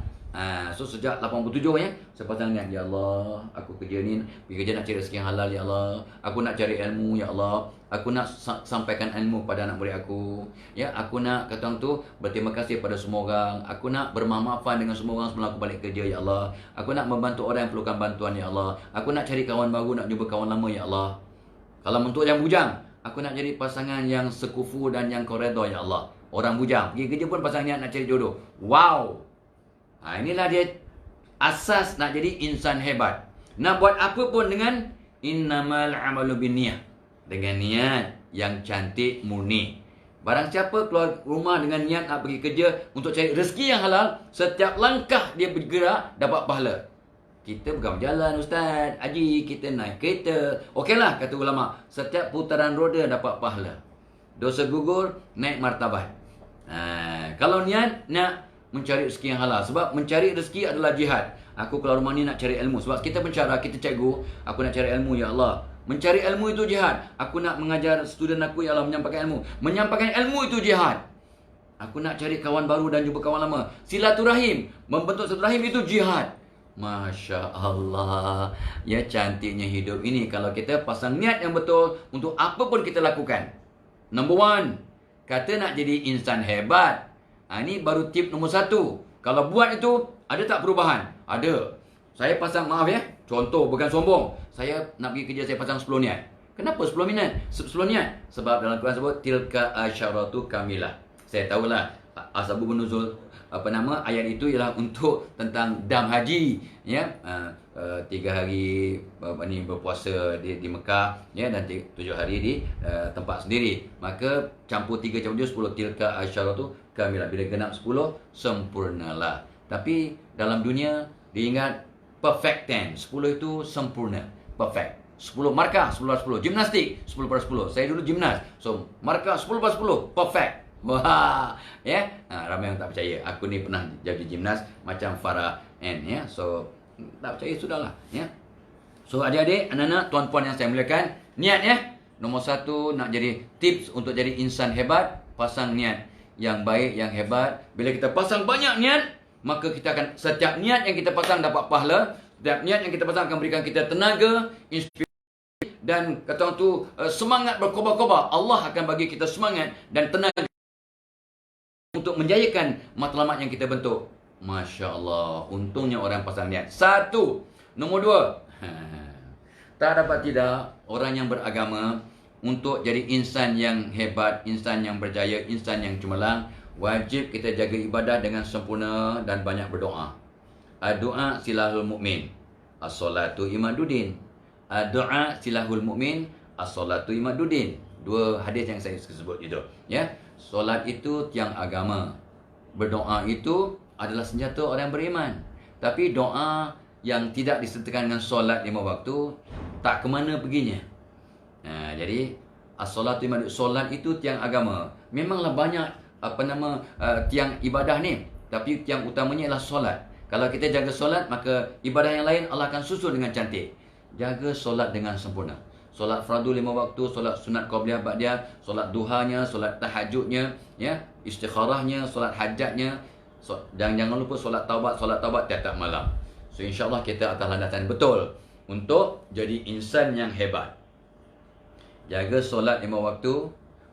So sejak 87 ya, saya pasang niat, ya Allah, aku kerja ni, pergi kerja nak cari rezeki yang halal ya Allah. Aku nak cari ilmu ya Allah. Aku nak sampaikan ilmu pada anak murid aku. Ya, aku nak kata orang tu berterima kasih pada semua orang. Aku nak bermaaf dengan semua orang sebelum aku balik kerja ya Allah. Aku nak membantu orang yang perlukan bantuan ya Allah. Aku nak cari kawan baru, nak jumpa kawan lama ya Allah. Kalau untuk yang bujang, aku nak jadi pasangan yang sekufu dan yang kau redha ya Allah. Orang bujang pergi kerja pun pasang niat nak cari jodoh. Wow. Inilah dia asas nak jadi insan hebat. Nak buat apa pun dengan innamal amalu binniyah. Dengan niat yang cantik murni. Barang siapa keluar rumah dengan niat nak pergi kerja untuk cari rezeki yang halal, setiap langkah dia bergerak dapat pahala. Kita bukan berjalan Ustaz Haji, kita naik kereta. Okeylah kata ulama, setiap putaran roda dapat pahala. Dosa gugur, naik martabat. Kalau niat nak mencari rezeki yang halal. Sebab mencari rezeki adalah jihad. Aku keluar rumah ni nak cari ilmu. Sebab kita pensyarah, kita cikgu. Aku nak cari ilmu ya Allah. Mencari ilmu itu jihad. Aku nak mengajar student aku ya Allah menyampaikan ilmu. Menyampaikan ilmu itu jihad. Aku nak cari kawan baru dan jumpa kawan lama. Silaturahim, membentuk silaturahim itu jihad. Masya Allah. Ya cantiknya hidup ini kalau kita pasang niat yang betul untuk apa pun kita lakukan. Number one, kata nak jadi insan hebat. Ini baru tip nombor 1. Kalau buat itu, ada tak perubahan? Ada. Saya pasang, maaf ya, contoh bukan sombong. Saya nak pergi kerja, saya pasang 10 niat. Kenapa 10 niat? 10 niat? Sebab dalam Quran sebut, tilka asyaratu kamilah. Saya tahulah, asbabun nuzul, ayat itu ialah untuk tentang dam haji. Ya, 3 hari berpuasa di Mekah, ya, dan 7 hari di tempat sendiri. Maka campur 3 campur 10, tilka asyaratu kamilah. Bila genap 10, sempurnalah. Tapi dalam dunia diingat perfect 10. 10 itu sempurna, perfect. 10 markah 10/10. Gimnastik 10/10. Saya dulu gimnas. So markah 10/10, perfect. Wah, ya. Ramai yang tak percaya. Aku ni pernah jadi gimnas macam Farah N, ya. So tak percaya sudahlah, ya. So adik-adik, anak-anak, tuan-puan yang saya muliakan, niat ya. Nombor 1 nak jadi tips untuk jadi insan hebat, pasang niat yang baik, yang hebat. Bila kita pasang banyak niat, maka kita akan, setiap niat yang kita pasang dapat pahala. Setiap niat yang kita pasang akan berikan kita tenaga, inspirasi, dan kata orang tu semangat berkobar-kobar. Allah akan bagi kita semangat dan tenaga untuk menjayakan matlamat yang kita bentuk. Masya Allah, untungnya orang pasang niat. 1. Nombor 2, tak dapat tidak orang yang beragama untuk jadi insan yang hebat, insan yang berjaya, insan yang cemerlang, wajib kita jaga ibadah dengan sempurna dan banyak berdoa. Doa silahul mu'min, as-salatu imaduddin. Doa silahul mu'min, as-salatu imaduddin. 2 hadis yang saya sebut itu, ya. Solat itu tiang agama. Berdoa itu adalah senjata orang yang beriman. Tapi doa yang tidak disertakan dengan solat 5 waktu, tak ke mana perginya. Jadi as-salatu imaduddin, solat itu tiang agama. Memanglah banyak tiang ibadah ni, tapi tiang utamanya adalah solat. Kalau kita jaga solat, maka ibadah yang lain Allah akan susul dengan cantik. Jaga solat dengan sempurna. Solat fardu 5 waktu, solat sunat qabliyah ba'diyah, solat duhanya, solat tahajudnya, ya, istikharahnya, solat hajatnya, dan jangan lupa solat taubat tiap-tiap malam. So insya-Allah kita atas landasan betul untuk jadi insan yang hebat. Jaga solat 5 waktu,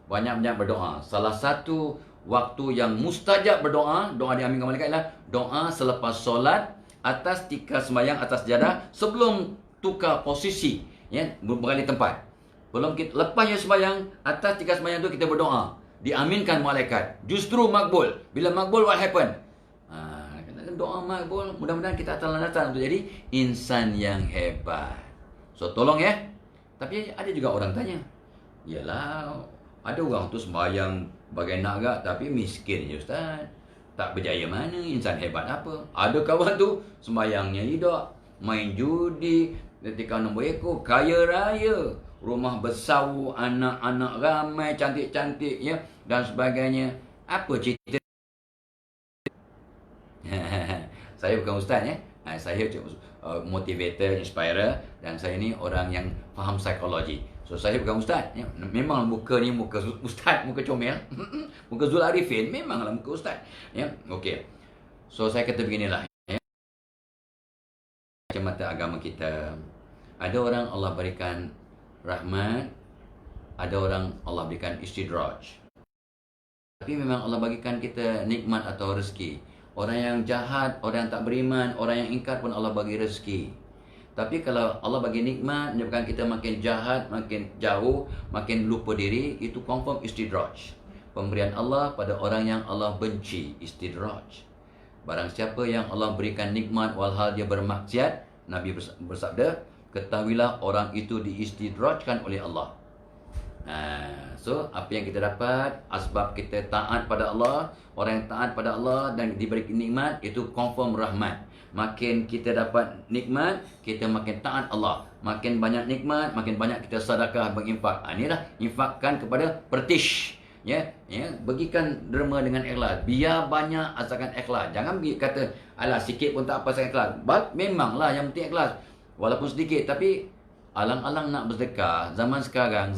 banyak-banyak berdoa. Salah satu waktu yang mustajab berdoa, doa diaminkan malaikat ialah doa selepas solat, atas tikar sembahyang, atas sejadah, sebelum tukar posisi, ya, beralih tempat. Belum kita lepas yang sembahyang, atas tikar sembahyang tu kita berdoa, diaminkan malaikat. Justru makbul. Bila makbul, what happen? Doa makbul, mudah-mudahan kita akan datang untuk jadi insan yang hebat. So tolong ya. Tapi ada juga orang tanya, yalah, ada orang tu sembahyang bagai nak agak tapi miskin je Ustaz. Tak berjaya mana, insan hebat apa? Ada kawan tu sembahyangnya tidak, main judi, ketika nombor ekor, kaya raya, rumah besar, anak-anak ramai, cantik-cantik, ya, dan sebagainya. Apa cerita? Saya bukan ustaz, ya. Saya motivator, inspirer, dan saya ni orang yang faham psikologi. So saya bukan ustaz, ya. Memang muka ni muka ustaz, muka comel. Muka Zul Arifin memanglah muka ustaz, ya. Okey. So saya kata beginilah, ya. Kacamata agama kita, ada orang Allah berikan rahmat, ada orang Allah berikan istidraj. Tapi memang Allah bagikan kita nikmat atau rezeki. Orang yang jahat, orang yang tak beriman, orang yang ingkar pun Allah bagi rezeki. Tapi kalau Allah bagi nikmat, menyebabkan kita makin jahat, makin jauh, makin lupa diri, itu confirm istidraj. Pemberian Allah pada orang yang Allah benci, istidraj. Barang siapa yang Allah berikan nikmat walhal dia bermaksiat, Nabi bersabda, ketahuilah orang itu diistidrajkan oleh Allah. So apa yang kita dapat, asbab kita taat pada Allah, orang yang taat pada Allah dan diberi nikmat, itu confirm rahmat. Makin kita dapat nikmat, kita makin taat Allah. Makin banyak nikmat, makin banyak kita sedekah, berinfak. Inilah infakkan kepada pertish, ya, bagikan derma dengan ikhlas. Biar banyak asalkan ikhlas. Jangan kata alah sikit pun tak apa asalkan ikhlas. Memanglah yang penting ikhlas. Walaupun sedikit, tapi alang-alang nak bersedekah zaman sekarang,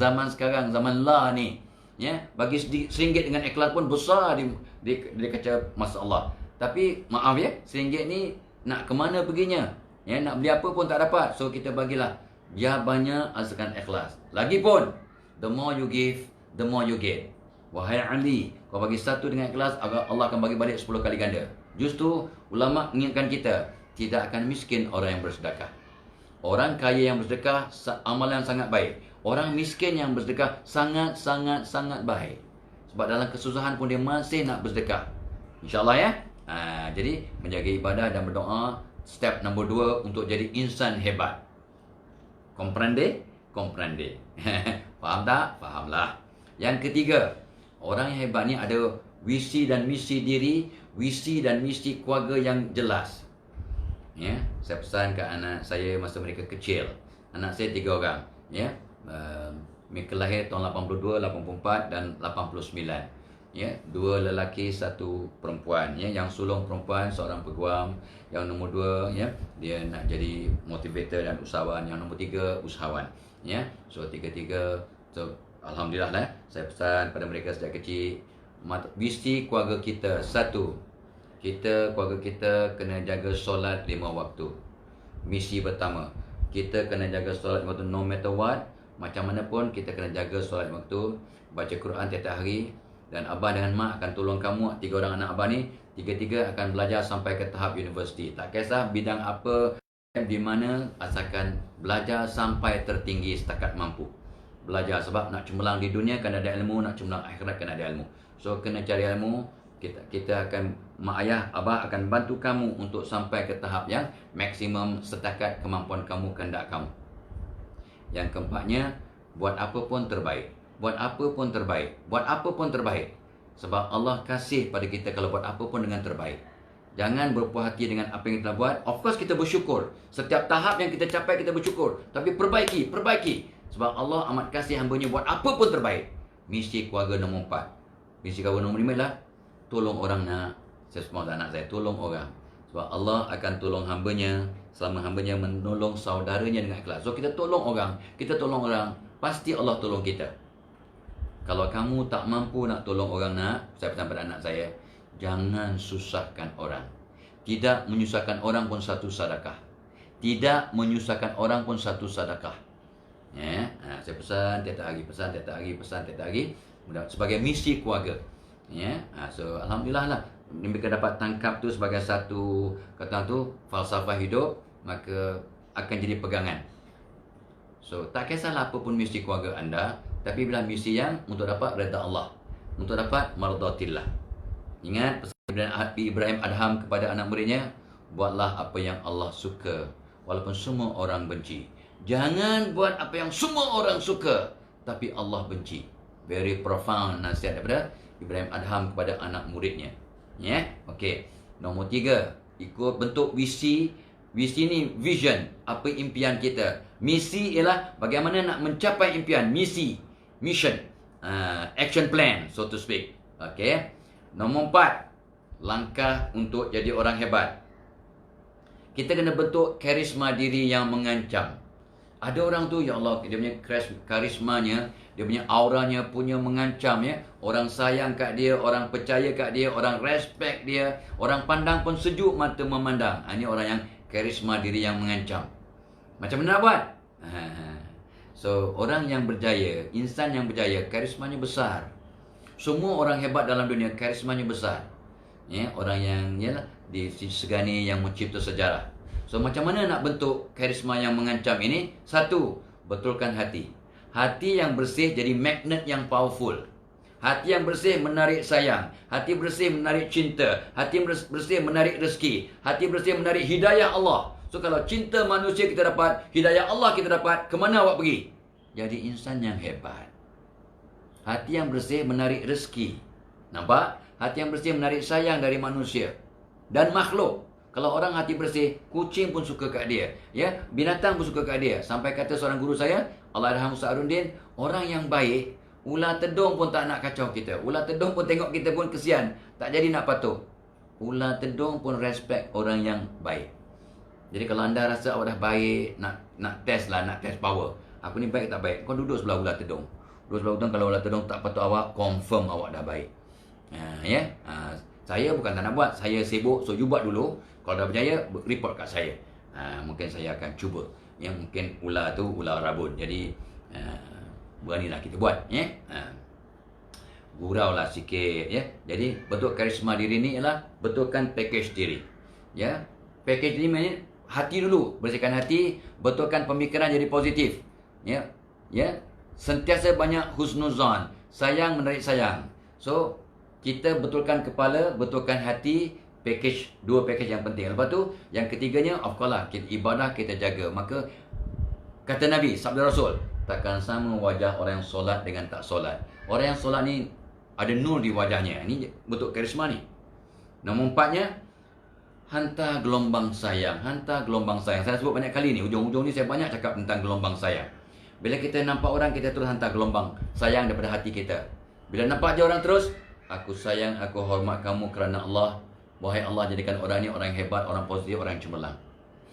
zaman lah ni, ya, bagi RM1 dengan ikhlas pun besar di kaca masa Allah. Tapi maaf ya, RM1 ni nak ke mana perginya, ya, nak beli apa pun tak dapat. So kita bagilah biar banyak asalkan ikhlas. Lagipun the more you give, the more you get. Wahai Ali, kau bagi satu dengan ikhlas, Allah akan bagi balik 10 kali ganda. Justru ulama mengingatkan kita, tidak akan miskin orang yang bersedekah. Orang kaya yang bersedekah, amalan sangat baik. Orang miskin yang bersedekah, sangat baik. Sebab dalam kesusahan pun dia masih nak bersedekah. InsyaAllah, ya. Jadi menjaga ibadah dan berdoa, step nombor 2 untuk jadi insan hebat. Comprende? Faham tak? Fahamlah. Yang ketiga, orang yang hebat ni ada visi dan misi diri, visi dan misi keluarga yang jelas. Ya, saya pesan ke anak saya masa mereka kecil. Anak saya 3 orang, ya. Mereka lahir tahun 82, 84 dan 89. Ya, 2 lelaki, 1 perempuan, ya. Yang sulung perempuan seorang peguam, yang nombor 2, ya, dia nak jadi motivator dan usahawan, yang nombor 3 usahawan, ya. So tiga-tiga, so alhamdulillah lah, saya pesan pada mereka sejak kecil, visi keluarga kita, 1, keluarga kita kena jaga solat 5 waktu. Misi pertama, kita kena jaga solat 5 waktu no matter what. Macam mana pun kita kena jaga solat 5 waktu. Baca Quran tiap hari. Dan abah dengan mak akan tolong kamu. 3 orang anak abah ni, 3-3 akan belajar sampai ke tahap universiti. Tak kisah bidang apa, di mana, asalkan belajar sampai tertinggi setakat mampu. Belajar sebab nak cemerlang di dunia kena ada ilmu, nak cemerlang akhirat kena ada ilmu. So kena cari ilmu. Kita akan, mak ayah, abah akan bantu kamu untuk sampai ke tahap yang maksimum setakat kemampuan kamu, kehendak kamu. Yang keempatnya, buat apa pun terbaik. Buat apa pun terbaik. Buat apa pun terbaik. Sebab Allah kasih pada kita kalau buat apa pun dengan terbaik. Jangan berpuas hati dengan apa yang kita buat. Of course kita bersyukur. Setiap tahap yang kita capai kita bersyukur. Tapi perbaiki. Sebab Allah amat kasih hamba-Nya buat apa pun terbaik. Misi keluarga nombor 4. Misi keluarga nombor 5 lah, tolong orang nak. Saya semua anak saya, tolong orang. Sebab Allah akan tolong hamba-Nya selama hamba-Nya menolong saudaranya dengan ikhlas. So kita tolong orang, pasti Allah tolong kita. Kalau kamu tak mampu nak tolong orang nak, saya pesan pada anak saya, jangan susahkan orang. Tidak menyusahkan orang pun satu sedekah. Ya, saya pesan tiap hari, pesan tiap hari, pesan tiap hari sebagai misi keluarga. Ya, so alhamdulillah lah mereka dapat tangkap tu sebagai satu kata tu falsafah hidup, maka akan jadi pegangan. So tak kisahlah apa pun misi keluarga anda, tapi bila misi yang untuk dapat redha Allah, untuk dapat mardatillah. Ingat pesan Ibrahim Adham kepada anak muridnya, buatlah apa yang Allah suka walaupun semua orang benci. Jangan buat apa yang semua orang suka tapi Allah benci. Very profound nasihat daripada Ibrahim Adham kepada anak muridnya. Ya, okey. Nombor 3, ikut bentuk visi. Visi ni vision, apa impian kita. Misi ialah bagaimana nak mencapai impian, misi, mission, action plan so to speak. Okey. Nombor 4, langkah untuk jadi orang hebat. Kita kena bentuk karisma diri yang mengancam. Ada orang tu, ya Allah, dia punya karismanya, dia punya auranya punya mengancam ya. Orang sayang kat dia, orang percaya kat dia, orang respect dia, orang pandang pun sejuk mata memandang. Ini orang yang karisma diri yang mengancam. Macam mana nak buat? So, orang yang berjaya, insan yang berjaya, karismanya besar. Semua orang hebat dalam dunia, karismanya besar. Ya, orang yang yalah, disegani yang mencipta sejarah. So macam mana nak bentuk karisma yang mengancam ini? 1, betulkan hati. Hati yang bersih jadi magnet yang powerful. Hati yang bersih menarik sayang. Hati bersih menarik cinta. Hati bersih menarik rezeki. Hati bersih menarik hidayah Allah. So kalau cinta manusia kita dapat, hidayah Allah kita dapat, ke mana awak pergi? Jadi insan yang hebat. Hati yang bersih menarik rezeki. Nampak? Hati yang bersih menarik sayang dari manusia dan makhluk. Kalau orang hati bersih, kucing pun suka kat dia. Ya, binatang pun suka kat dia. Sampai kata seorang guru saya, Allahyarham Ustaz Arundin, orang yang baik, ular tedung pun tak nak kacau kita. Ular tedung pun tengok kita pun kesian. Tak jadi nak patuh. Ular tedung pun respect orang yang baik. Jadi kalau anda rasa awak dah baik, nak test lah, nak test power. Aku ni baik tak baik? Kau duduk sebelah ular tedung. Duduk sebelah tedung, kalau ular tedung tak patuh awak, confirm awak dah baik. Saya bukan tak nak buat, saya sibuk, so you buat dulu. Kalau dah berjaya, report kat saya. Mungkin saya akan cuba. Yang mungkin ular tu ular rabun. Jadi beranilah kita buat, ya. Gurau lah sikit, ya. Jadi bentuk karisma diri ni ialah betulkan package diri. Ya. Package diri ni hati dulu, bersihkan hati, betulkan pemikiran jadi positif. Ya. Ya. Sentiasa banyak husnuzan, sayang menarik sayang. So kita betulkan kepala, betulkan hati, package, 2 package yang penting. Lepas tu, yang ketiganya, of course lah, kita ibadah kita jaga. Maka, kata Nabi, sabda Rasul, takkan sama wajah orang yang solat dengan tak solat. Orang yang solat ni, ada nur di wajahnya. Ini bentuk karisma ni. Nombor 4-nya, hantar gelombang sayang. Hantar gelombang sayang. Saya sebut banyak kali ni, hujung-hujung ni saya banyak cakap tentang gelombang sayang. Bila kita nampak orang, kita terus hantar gelombang sayang daripada hati kita. Bila nampak je orang terus, aku sayang, aku hormat kamu kerana Allah. Wahai Allah, jadikan orang ni orang yang hebat, orang positif, orang yang cemerlang.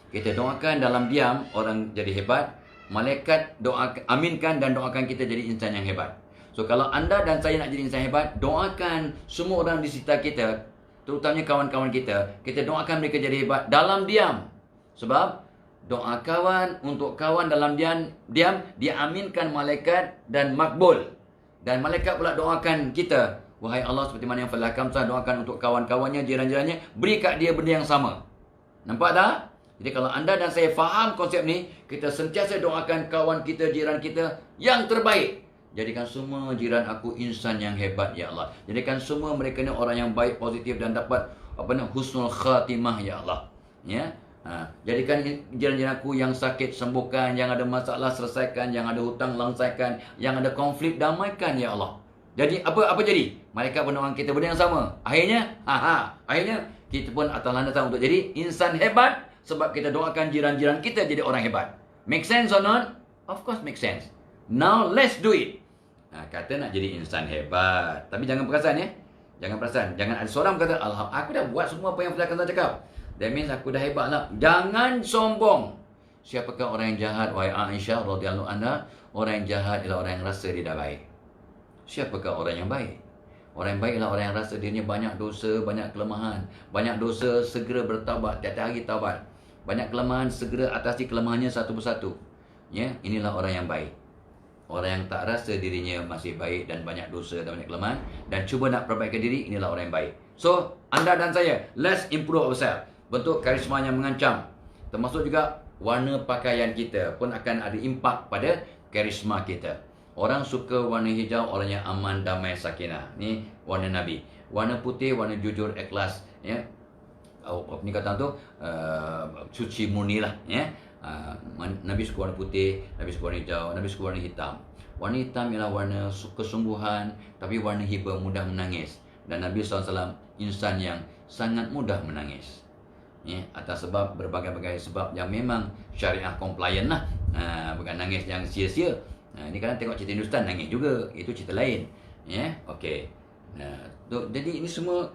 Kita doakan dalam diam, orang jadi hebat. Malaikat doakan, aminkan dan doakan kita jadi insan yang hebat. So kalau anda dan saya nak jadi insan hebat, doakan semua orang di sekitar kita, terutamanya kawan-kawan kita doakan mereka jadi hebat dalam diam. Sebab doa kawan untuk kawan dalam diam, diaminkan malaikat dan makbul. Dan malaikat pula doakan kita, wahai Allah, seperti mana yang Fadlah Kamsah doakan untuk kawan-kawannya, jiran-jirannya, beri kat dia benda yang sama. Nampak tak? Jadi kalau anda dan saya faham konsep ni, kita sentiasa doakan kawan kita, jiran kita yang terbaik. Jadikan semua jiran aku insan yang hebat, ya Allah. Jadikan semua mereka ni orang yang baik, positif dan dapat husnul khatimah, ya Allah. Ya. Jadikan jiran-jiran aku yang sakit sembuhkan, yang ada masalah selesaikan, yang ada hutang langsaikan, yang ada konflik damaikan, ya Allah. Jadi apa jadi? Malaikat mendoakan kita benda yang sama. Akhirnya, akhirnya kita pun atas landasan untuk jadi insan hebat sebab kita doakan jiran-jiran kita jadi orang hebat. Make sense or not? Of course make sense. Now let's do it. Kata nak jadi insan hebat, tapi jangan perasan ya. Jangan perasan. Jangan ada seorang kata, alhamdulillah, aku dah buat semua apa yang Fadlah Kamsah cakap. That means aku dah hebat lah. Jangan sombong. Siapakah orang yang jahat? Wahai Aisyah radhiyallahu anha, orang yang jahat ialah orang yang rasa dia dah baik. Siapakah orang yang baik? Orang yang baik ialah orang yang rasa dirinya banyak dosa, banyak kelemahan. Banyak dosa, segera bertaubat. Tiap-tiap hari taubat. Banyak kelemahan, segera atasi kelemahannya satu persatu. Ya, inilah orang yang baik. Orang yang tak rasa dirinya masih baik dan banyak dosa dan banyak kelemahan dan cuba nak perbaiki diri, inilah orang yang baik. So, anda dan saya, let's improve ourselves. Bentuk karisma yang mengancam, termasuk juga warna pakaian kita pun akan ada impak pada karisma kita. Orang suka warna hijau, orang yang aman, damai, sakinah. Ni warna Nabi. Warna putih, warna jujur, ikhlas. Ya, ni kata tu suci murni lah. Ya. Nabi suka warna putih, Nabi suka warna hijau, Nabi suka warna hitam. Warna hitam ialah warna kesungguhan, tapi warna hiba mudah menangis. Dan Nabi SAW insan yang sangat mudah menangis. Ya, atas sebab berbagai-bagai sebab yang memang syariah compliant lah. Bukan nangis yang sia-sia. Ini kadang tengok cerita Hindustan nangis juga, itu cerita lain. Ya, okey. Jadi ini semua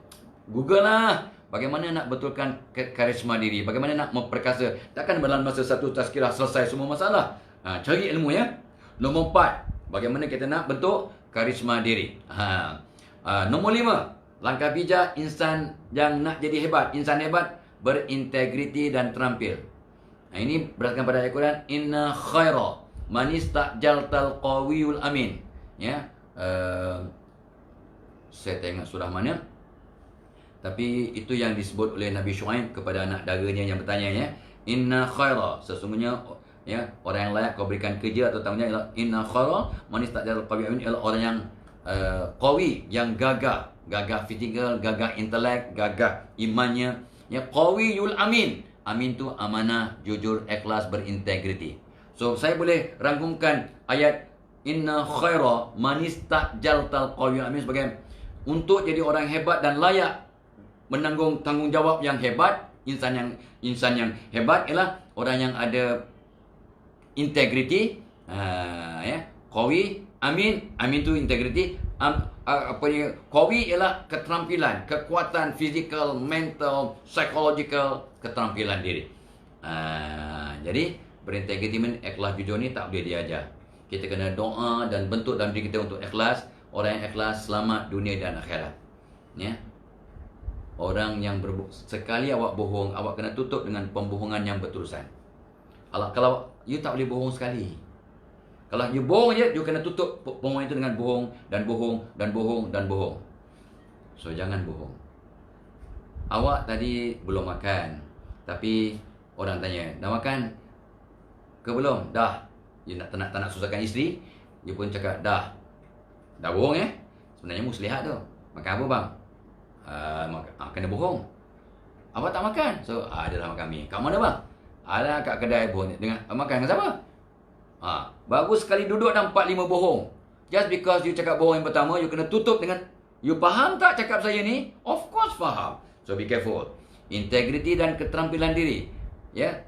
Google lah. Bagaimana nak betulkan karisma diri, bagaimana nak memperkasa. Takkan dalam masa satu tazkirah selesai semua masalah. Cari ilmu ya. Nombor 4, bagaimana kita nak bentuk karisma diri. Nombor 5, langkah bijak insan yang nak jadi hebat. Insan hebat berintegriti dan terampil. Ini berdasarkan pada ayat Quran, inna khaira man istajaltal qawiyul amin. Ya. Saya tengok surah mana. Tapi itu yang disebut oleh Nabi Syuaib kepada anak daranya yang bertanya, ya. Inna khaira, sesungguhnya ya, orang yang layak kau berikan kerja atau tanggungjawab ialah inna khaira man istajaltal qawiyul amin, ialah orang yang qawi, yang gagah, gagah fizikal, gagah intelek, gagah imannya. Ya, qawiyul amin. Amin tu amanah, jujur, ikhlas, berintegriti. So saya boleh rangkumkan ayat inna khaira man istajaltal qawiyul amin sebagai untuk jadi orang hebat dan layak menanggung tanggungjawab yang hebat. Insan yang hebat ialah orang yang ada integriti, ya, qawi, amin. Amin tu integriti. Qawi ialah keterampilan, kekuatan fizikal, mental, psychological, keterampilan diri. Jadi berintegriti, ikhlas, jujur ni tak boleh diajar. Kita kena doa dan bentuk dalam diri kita untuk ikhlas. Orang yang ikhlas selamat dunia dan akhirat. Ya. Orang yang sekali awak bohong, awak kena tutup dengan pembohongan yang berterusan. Kalau you tak boleh bohong sekali. Kalau you bohong je, you kena tutup bohong itu dengan bohong dan bohong dan bohong dan bohong. So jangan bohong. Awak tadi belum makan, tapi orang tanya, dah makan ke belum? Dah. You tak nak susahkan isteri, you pun cakap dah. Dah bohong ya. Sebenarnya muslihat tu. Makan apa bang? Kena bohong. Awak tak makan. So adalah makan mi. Kat mana bang? Ada kat kedai bohong. Dengan makan dengan siapa? Bagus sekali duduk dan 4-5 bohong. Just because you cakap bohong yang pertama, you kena tutup dengan, you faham tak cakap saya ni? Of course faham. So be careful. Integriti dan keterampilan diri. Ya.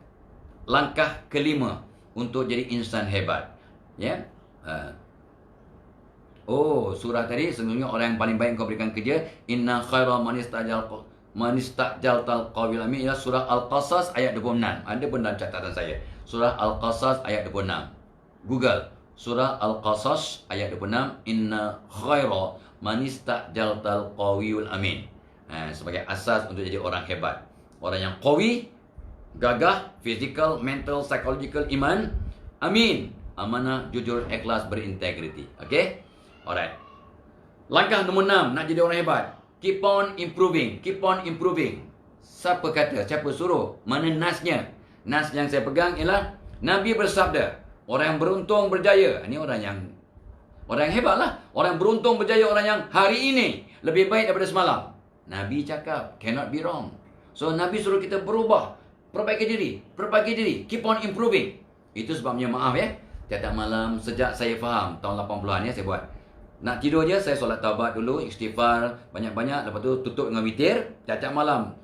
Langkah kelima untuk jadi insan hebat. Ya. Surah tadi sebenarnya orang yang paling baik kau berikan kerja, inna khaira man istajaltal qawiyul amin, ialah surah Al-Qasas ayat 26. Ada pun dalam catatan saya. Surah Al-Qasas ayat 26. Google surah Al-Qasas ayat 26, inna khaira man istajaltal qawiyul amin. Sebagai asas untuk jadi orang hebat. Orang yang qawi, gagah, physical, mental, psychological, iman, amin, amanah, jujur, ikhlas, berintegriti. Okey? Alright. Langkah nombor 6 nak jadi orang hebat. Keep on improving. Keep on improving. Siapa kata? Siapa suruh? Mana nasnya? Nas yang saya pegang ialah Nabi bersabda, orang yang beruntung berjaya. Ini orang yang hebat lah. Orang yang beruntung berjaya, orang yang hari ini lebih baik daripada semalam. Nabi cakap, cannot be wrong. So Nabi suruh kita berubah, perbaiki diri, keep on improving. Itu sebabnya, maaf ya, tiap-tiap malam sejak saya faham tahun 80-an ya, saya buat. Nak tidur je, saya solat taubat dulu, istighfar banyak-banyak, lepas tu tutup dengan witir tiap-tiap malam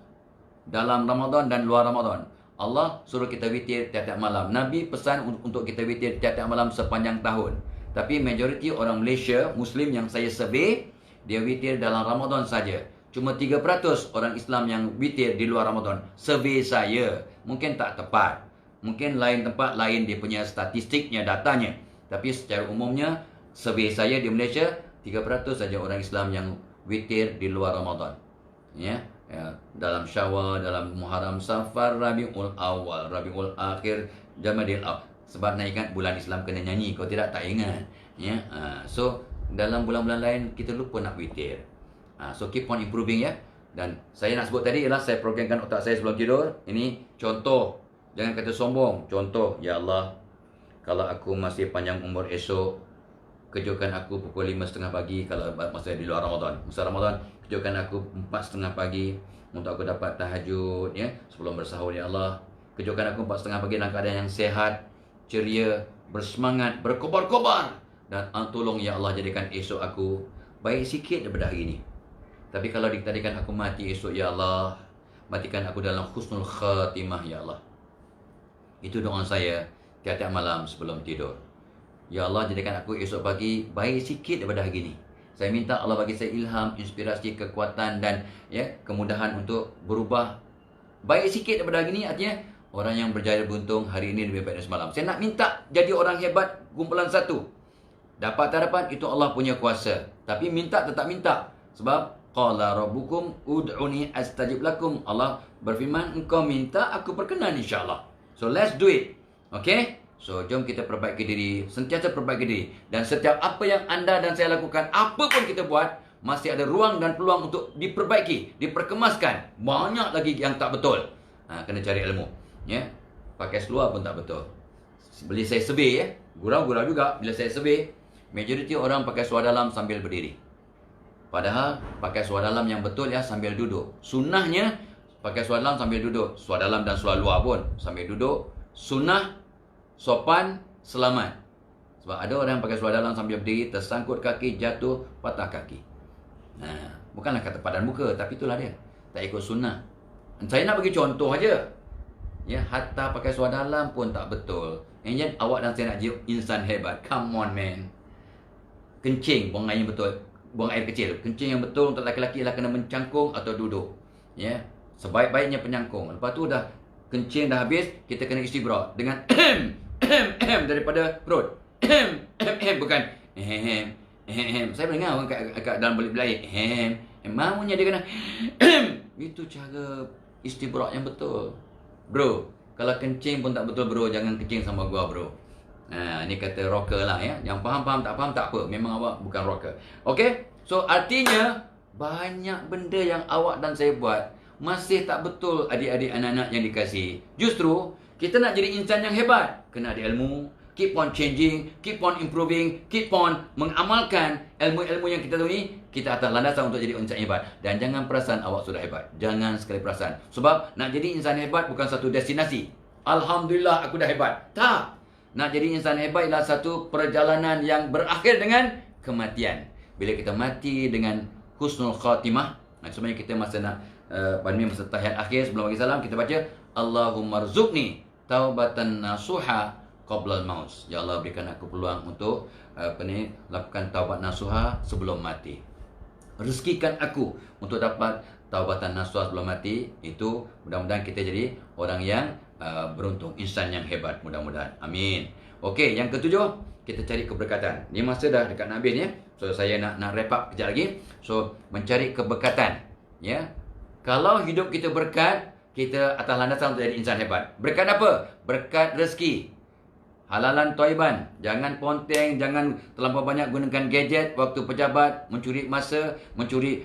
dalam Ramadan dan luar Ramadan. Allah suruh kita witir tiap-tiap malam. Nabi pesan untuk kita witir tiap-tiap malam sepanjang tahun. Tapi majoriti orang Malaysia Muslim yang saya survey, dia witir dalam Ramadan saja. Cuma 3% orang Islam yang witir di luar Ramadan. Survey saya, mungkin tak tepat. Mungkin lain tempat lain dia punya statistiknya, datanya. Tapi secara umumnya survey saya di Malaysia, 3% saja orang Islam yang witir di luar Ramadan. Ya, dalam Syawal, dalam Muharram, Safar, Rabiul Awal, Rabiul Akhir, Jamadil Awal. Sebab nak ingat bulan Islam kena nyanyi, kalau tidak tak ingat. Ya. So dalam bulan-bulan lain kita lupa nak witir. So keep on improving ya. Dan saya nak sebut tadi ialah saya programkan otak saya sebelum tidur. Ini contoh. Jangan kata sombong. Contoh, ya Allah, kalau aku masih panjang umur esok, kejutkan aku pukul 5.30 pagi kalau masa di luar Ramadan. Masa Ramadan, kejutkan aku 4.30 pagi untuk aku dapat tahajud ya, sebelum bersahur ya Allah. Kejutkan aku 4.30 pagi dalam keadaan yang sehat, ceria, bersemangat, berkobar-kobar. Dan tolong ya Allah jadikan esok aku baik sikit daripada hari ini. Tapi kalau ditadikan aku mati esok ya Allah, matikan aku dalam husnul khatimah ya Allah. Itu doa saya tiap-tiap malam sebelum tidur. Ya Allah, jadikan aku esok pagi baik sikit daripada hari ini. Saya minta Allah bagi saya ilham, inspirasi, kekuatan dan ya kemudahan untuk berubah baik sikit daripada hari ini. Artinya orang yang berjaya beruntung hari ini lebih baik dari semalam. Saya nak minta jadi orang hebat kumpulan satu. Dapat tak dapat itu Allah punya kuasa. Tapi minta tetap minta. Sebab qala rabbukum ud'uni astajib lakum. Allah berfirman, engkau minta aku perkenan insya-Allah. So let's do it. Okay? So jom kita perbaiki diri, sentiasa perbaiki diri. Dan setiap apa yang anda dan saya lakukan, apa pun kita buat, masih ada ruang dan peluang untuk diperbaiki, diperkemaskan. Banyak lagi yang tak betul. Kena cari ilmu. Ya, pakai seluar pun tak betul. Bila saya survey ya, gurau-gurau juga. Bila saya survey, majoriti orang pakai seluar dalam sambil berdiri. Padahal pakai seluar dalam yang betul ya sambil duduk. Sunnahnya pakai seluar dalam sambil duduk. Seluar dalam dan seluar luar pun sambil duduk. Sunnah, sopan, selamat. Sebab ada orang yang pakai seluar dalam sambil berdiri, tersangkut kaki, jatuh, patah kaki. Bukanlah kata padan muka, tapi itulah dia. Tak ikut sunnah. Saya nak bagi contoh aja. Ya, hatta pakai seluar dalam pun tak betul. And yet awak dan saya nak jadi insan hebat. Come on man. Kencing, buang air yang betul. Buang air kecil. Kencing yang betul untuk lelaki-lelaki ialah kena mencangkung atau duduk. Ya, sebaik-baiknya penyangkung. Lepas tu dah kencing dah habis, kita kena istibrak dengan daripada perut. Bukan saya dengar orang kat dalam bilik air. Maunya dia kena itu cara istibrak yang betul. Bro, kalau kencing pun tak betul bro, jangan kencing sama gua bro. Ni kata rocker lah ya. Yang faham tak faham tak apa. Memang awak bukan rocker. Okay? So artinya banyak benda yang awak dan saya buat masih tak betul adik-adik anak-anak yang dikasihi. Justru kita nak jadi insan yang hebat, kena ada ilmu, keep on changing, keep on improving, keep on mengamalkan ilmu-ilmu yang kita tahu ni. Kita atas landasan untuk jadi insan hebat. Dan jangan perasan awak sudah hebat. Jangan sekali perasan. Sebab nak jadi insan hebat bukan satu destinasi. Alhamdulillah aku dah hebat. Tak. Nak jadi insan hebat ialah satu perjalanan yang berakhir dengan kematian. Bila kita mati dengan husnul khatimah, sebenarnya kita masa nak masa tahiyat akhir sebelum bagi salam, kita baca Allahumma rzuqni taubatan nasuha qabla al-maut. Ya Allah, berikan aku peluang untuk lakukan taubat nasuha sebelum mati. Rezekikan aku untuk dapat taubatan nasuha sebelum mati. Itu mudah-mudahan kita jadi orang yang beruntung, insan yang hebat, mudah-mudahan. Amin. Okey, yang ketujuh, kita cari keberkatan. Ni masa dah dekat nak habis ya. So saya nak wrap up kejap lagi. So mencari keberkatan, ya. Kalau hidup kita berkat, kita atas landasan untuk jadi insan hebat. Berkat apa? Berkat rezeki. Halalan toiban. Jangan ponteng, jangan terlampau banyak gunakan gadget waktu pejabat, mencuri masa, mencuri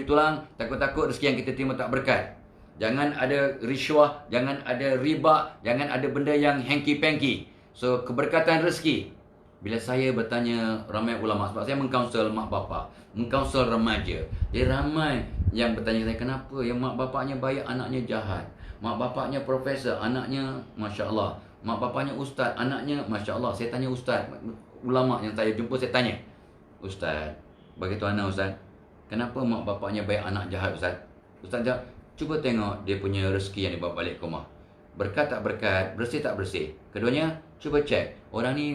tulang, takut-takut rezeki yang kita terima tak berkat. Jangan ada riswah, jangan ada riba, jangan ada benda yang hanky-panky. So, keberkatan rezeki. Bila saya bertanya ramai ulama, sebab saya mengkaunsul mak bapa, mengkaunsul remaja. Jadi ramai yang bertanya saya, kenapa yang mak bapaknya baik, anaknya jahat. Mak bapaknya profesor, anaknya Masya Allah. Mak bapaknya ustaz, anaknya Masya Allah. Saya tanya ustaz, ulama yang saya jumpa, saya tanya, ustaz, bagi tuan ustaz, kenapa mak bapaknya baik, anak jahat ustaz? Ustaz jawab, cuba tengok dia punya rezeki yang dibawa balik ke rumah. Berkat tak berkat, bersih tak bersih. Keduanya, cuba cek, orang ni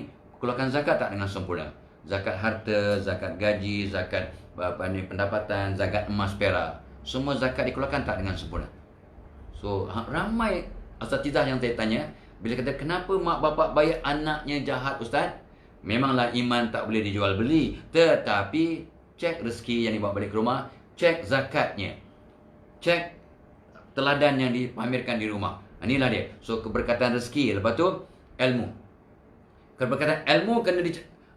keluarkan zakat tak dengan sempurna. Zakat harta, zakat gaji, zakat pendapatan, zakat emas perak. Semua zakat dikeluarkan tak dengan sempurna. So, ramai asatizah yang saya tanya, bila kata, kenapa mak bapak bayar anaknya jahat ustaz? Memanglah iman tak boleh dijual beli. Tetapi, cek rezeki yang dibawa balik ke rumah, cek zakatnya, cek teladan yang dipamerkan di rumah. Inilah dia. So, keberkatan rezeki. Lepas tu, ilmu. Kalau berkata ilmu kena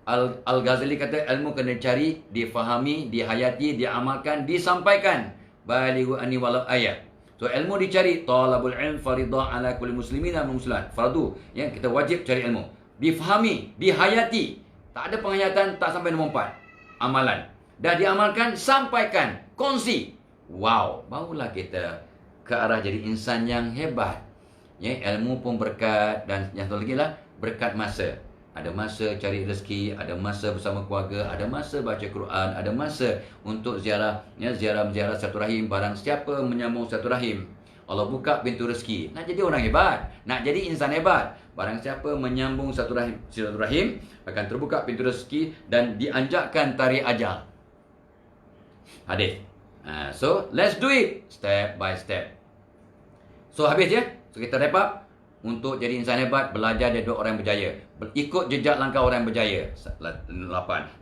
Al-Ghazali kata ilmu kena dicari, difahami, dihayati, diamalkan, disampaikan. Balighu anni walau ayat. So ilmu dicari, talabul ilm faridah ala kulli muslimin dan muslimat. Fardu, ya, kita wajib cari ilmu. Difahami, dihayati. Tak ada penghayatan tak sampai nombor 4. Amalan. Dah diamalkan, sampaikan, kongsi. Wow, barulah kita ke arah jadi insan yang hebat. Ya, ilmu pun berkat, dan yang satu lagi lah berkat masa. Ada masa cari rezeki, ada masa bersama keluarga, ada masa baca Quran, ada masa untuk ziarah, ya, ziarah silaturahim. Barang siapa menyambung silaturahim, Allah buka pintu rezeki. Nak jadi orang hebat, nak jadi insan hebat. Barang siapa menyambung silaturahim akan terbuka pintu rezeki dan dianjakkan tarik ajal. Hadis. So let's do it step by step. So habis ya. So kita wrap up. Untuk jadi insan hebat, belajar dari orang yang berjaya. Ikut jejak langkah orang yang berjaya. 8.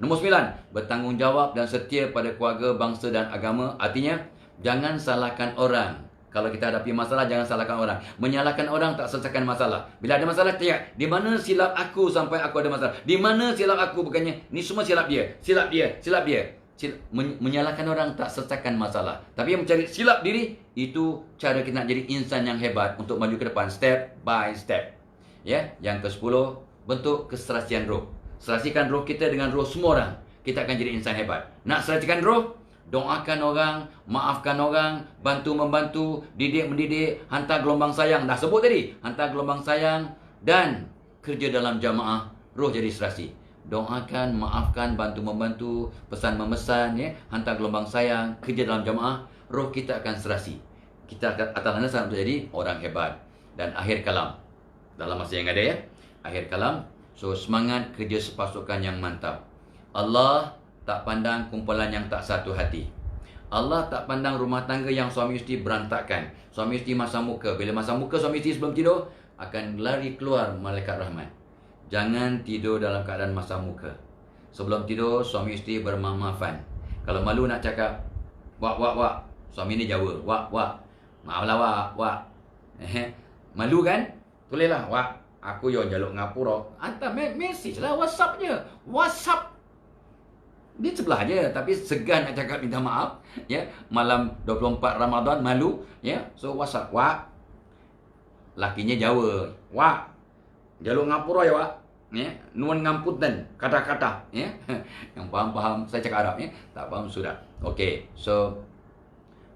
Nombor 9. Bertanggungjawab dan setia pada keluarga, bangsa dan agama. Artinya, jangan salahkan orang. Kalau kita hadapi masalah, jangan salahkan orang. Menyalahkan orang tak selesaikan masalah. Bila ada masalah, tanya, di mana silap aku sampai aku ada masalah? Di mana silap aku? Bukannya, ni semua silap dia. Silap dia. Silap dia. Menyalahkan orang tak selesaikan masalah. Tapi yang mencari silap diri, itu cara kita nak jadi insan yang hebat untuk maju ke depan, step by step. Ya, yang ke-10, bentuk keserasian roh. Serasikan roh kita dengan roh semua orang, kita akan jadi insan hebat. Nak serasikan roh, doakan orang, maafkan orang, bantu-membantu, didik-mendidik, hantar gelombang sayang. Dah sebut tadi, hantar gelombang sayang dan kerja dalam jamaah, roh jadi serasi. Doakan, maafkan, bantu-membantu, pesan-memesan, ya, hantar gelombang sayang, kerja dalam jamaah, roh kita akan serasi. Kita akan atas landasan untuk jadi orang hebat. Dan akhir kalam, dalam masa yang ada ya, akhir kalam. So semangat kerja sepasukan yang mantap. Allah tak pandang kumpulan yang tak satu hati. Allah tak pandang rumah tangga yang suami isteri berantakan. Suami isteri masam muka. Bila masam muka suami isteri sebelum tidur, akan lari keluar malaikat rahmat. Jangan tidur dalam keadaan masam muka. Sebelum tidur, suami isteri bermaaf-maafan. Kalau malu nak cakap, wak. Suami ni Jawa, wak. Maaflah wak. Malu kan? Tulislah, wak. Aku yang jaluk ngapura. Hantar mesej lah, WhatsApp je. WhatsApp. Dia sebelah je, tapi segan nak cakap minta maaf. Ya, malam 24 Ramadan, malu. Ya, so WhatsApp, wak. Lakinya Jawa, wak. Jaluk ngapura ya, wak. Ya, nuan ngampunten kata-kata, ya. Yang faham saya cakap Arab, ya. Tak faham sudah. Okey, so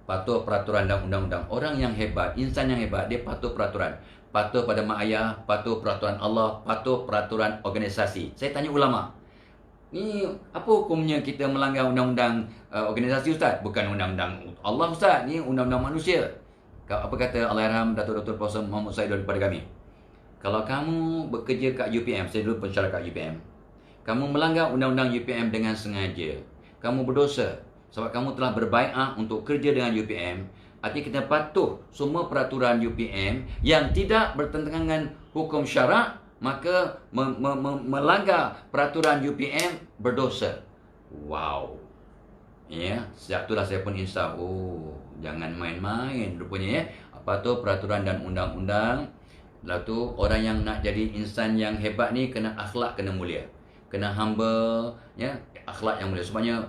patuh peraturan dan undang-undang. Orang yang hebat, insan yang hebat, dia patuh peraturan. Patuh pada mak ayah, patuh peraturan Allah, patuh peraturan organisasi. Saya tanya ulama, ni apa hukumnya kita melanggar undang-undang organisasi, Ustaz? Bukan undang-undang Allah, Ustaz. Ni undang-undang manusia. Apa kata Allahyarham Datuk Dr. Prof. Muhammad Said daripada kami? Kalau kamu bekerja kat UPM, saya dulu pensyarah kat UPM, kamu melanggar undang-undang UPM dengan sengaja, kamu berdosa sebab kamu telah berbaiat untuk kerja dengan UPM. Artinya kita patuh semua peraturan UPM yang tidak bertentangan dengan hukum syarak, maka melanggar peraturan UPM berdosa. Wow. Ya, sejak itulah saya pun insaf. Oh, jangan main-main rupanya ya. Patuh peraturan dan undang-undang. Lepas tu, orang yang nak jadi insan yang hebat ni kena akhlak, kena mulia. Kena humble, ya, akhlak yang mulia. Sebabnya,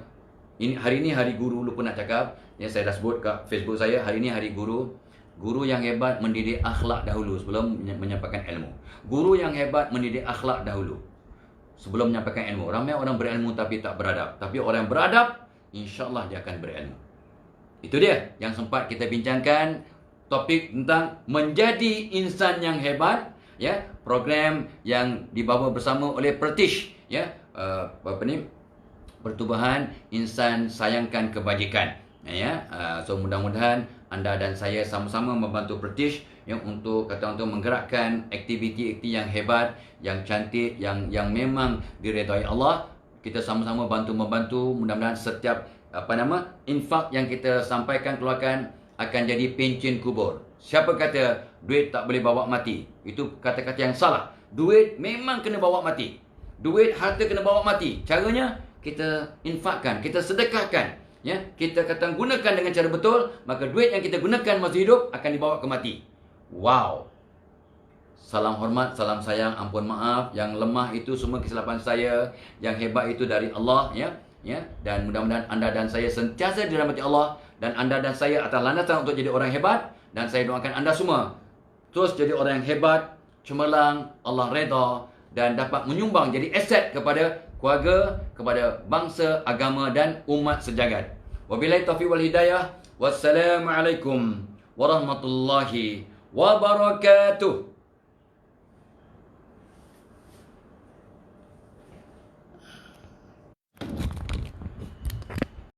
hari ni hari guru, lupa nak cakap. Ya, saya dah sebut kat Facebook saya, hari ni hari guru. Guru yang hebat mendidik akhlak dahulu sebelum menyampaikan ilmu. Guru yang hebat mendidik akhlak dahulu sebelum menyampaikan ilmu. Ramai orang berilmu tapi tak beradab. Tapi orang yang beradab, insya-Allah dia akan berilmu. Itu dia yang sempat kita bincangkan. Topik tentang menjadi insan yang hebat, ya, program yang dibawa bersama oleh Pertish, ya, Pertubuhan Insan Sayangkan Kebajikan, ya. So mudah-mudahan anda dan saya sama-sama membantu Pertish, ya, untuk menggerakkan aktiviti-aktiviti yang hebat, yang cantik, yang memang diredai Allah. Kita sama-sama bantu-membantu. Mudah-mudahan setiap infak yang kita sampaikan, keluarkan, akan jadi pencen kubur. Siapa kata duit tak boleh bawa mati? Itu kata-kata yang salah. Duit memang kena bawa mati. Duit, harta kena bawa mati. Caranya kita infakkan, kita sedekahkan, ya. Kita kata gunakan dengan cara betul, maka duit yang kita gunakan masa hidup akan dibawa ke mati. Wow. Salam hormat, salam sayang, ampun maaf. Yang lemah itu semua kesilapan saya. Yang hebat itu dari Allah, ya. Dan mudah-mudahan anda dan saya sentiasa dirahmati Allah, dan anda dan saya atas landasan untuk jadi orang hebat. Dan saya doakan anda semua terus jadi orang yang hebat, cemerlang, Allah redha, dan dapat menyumbang jadi aset kepada keluarga, kepada bangsa, agama dan umat sejagat. Wabillahi taufiq wal hidayah. Wassalamualaikum warahmatullahi wabarakatuh.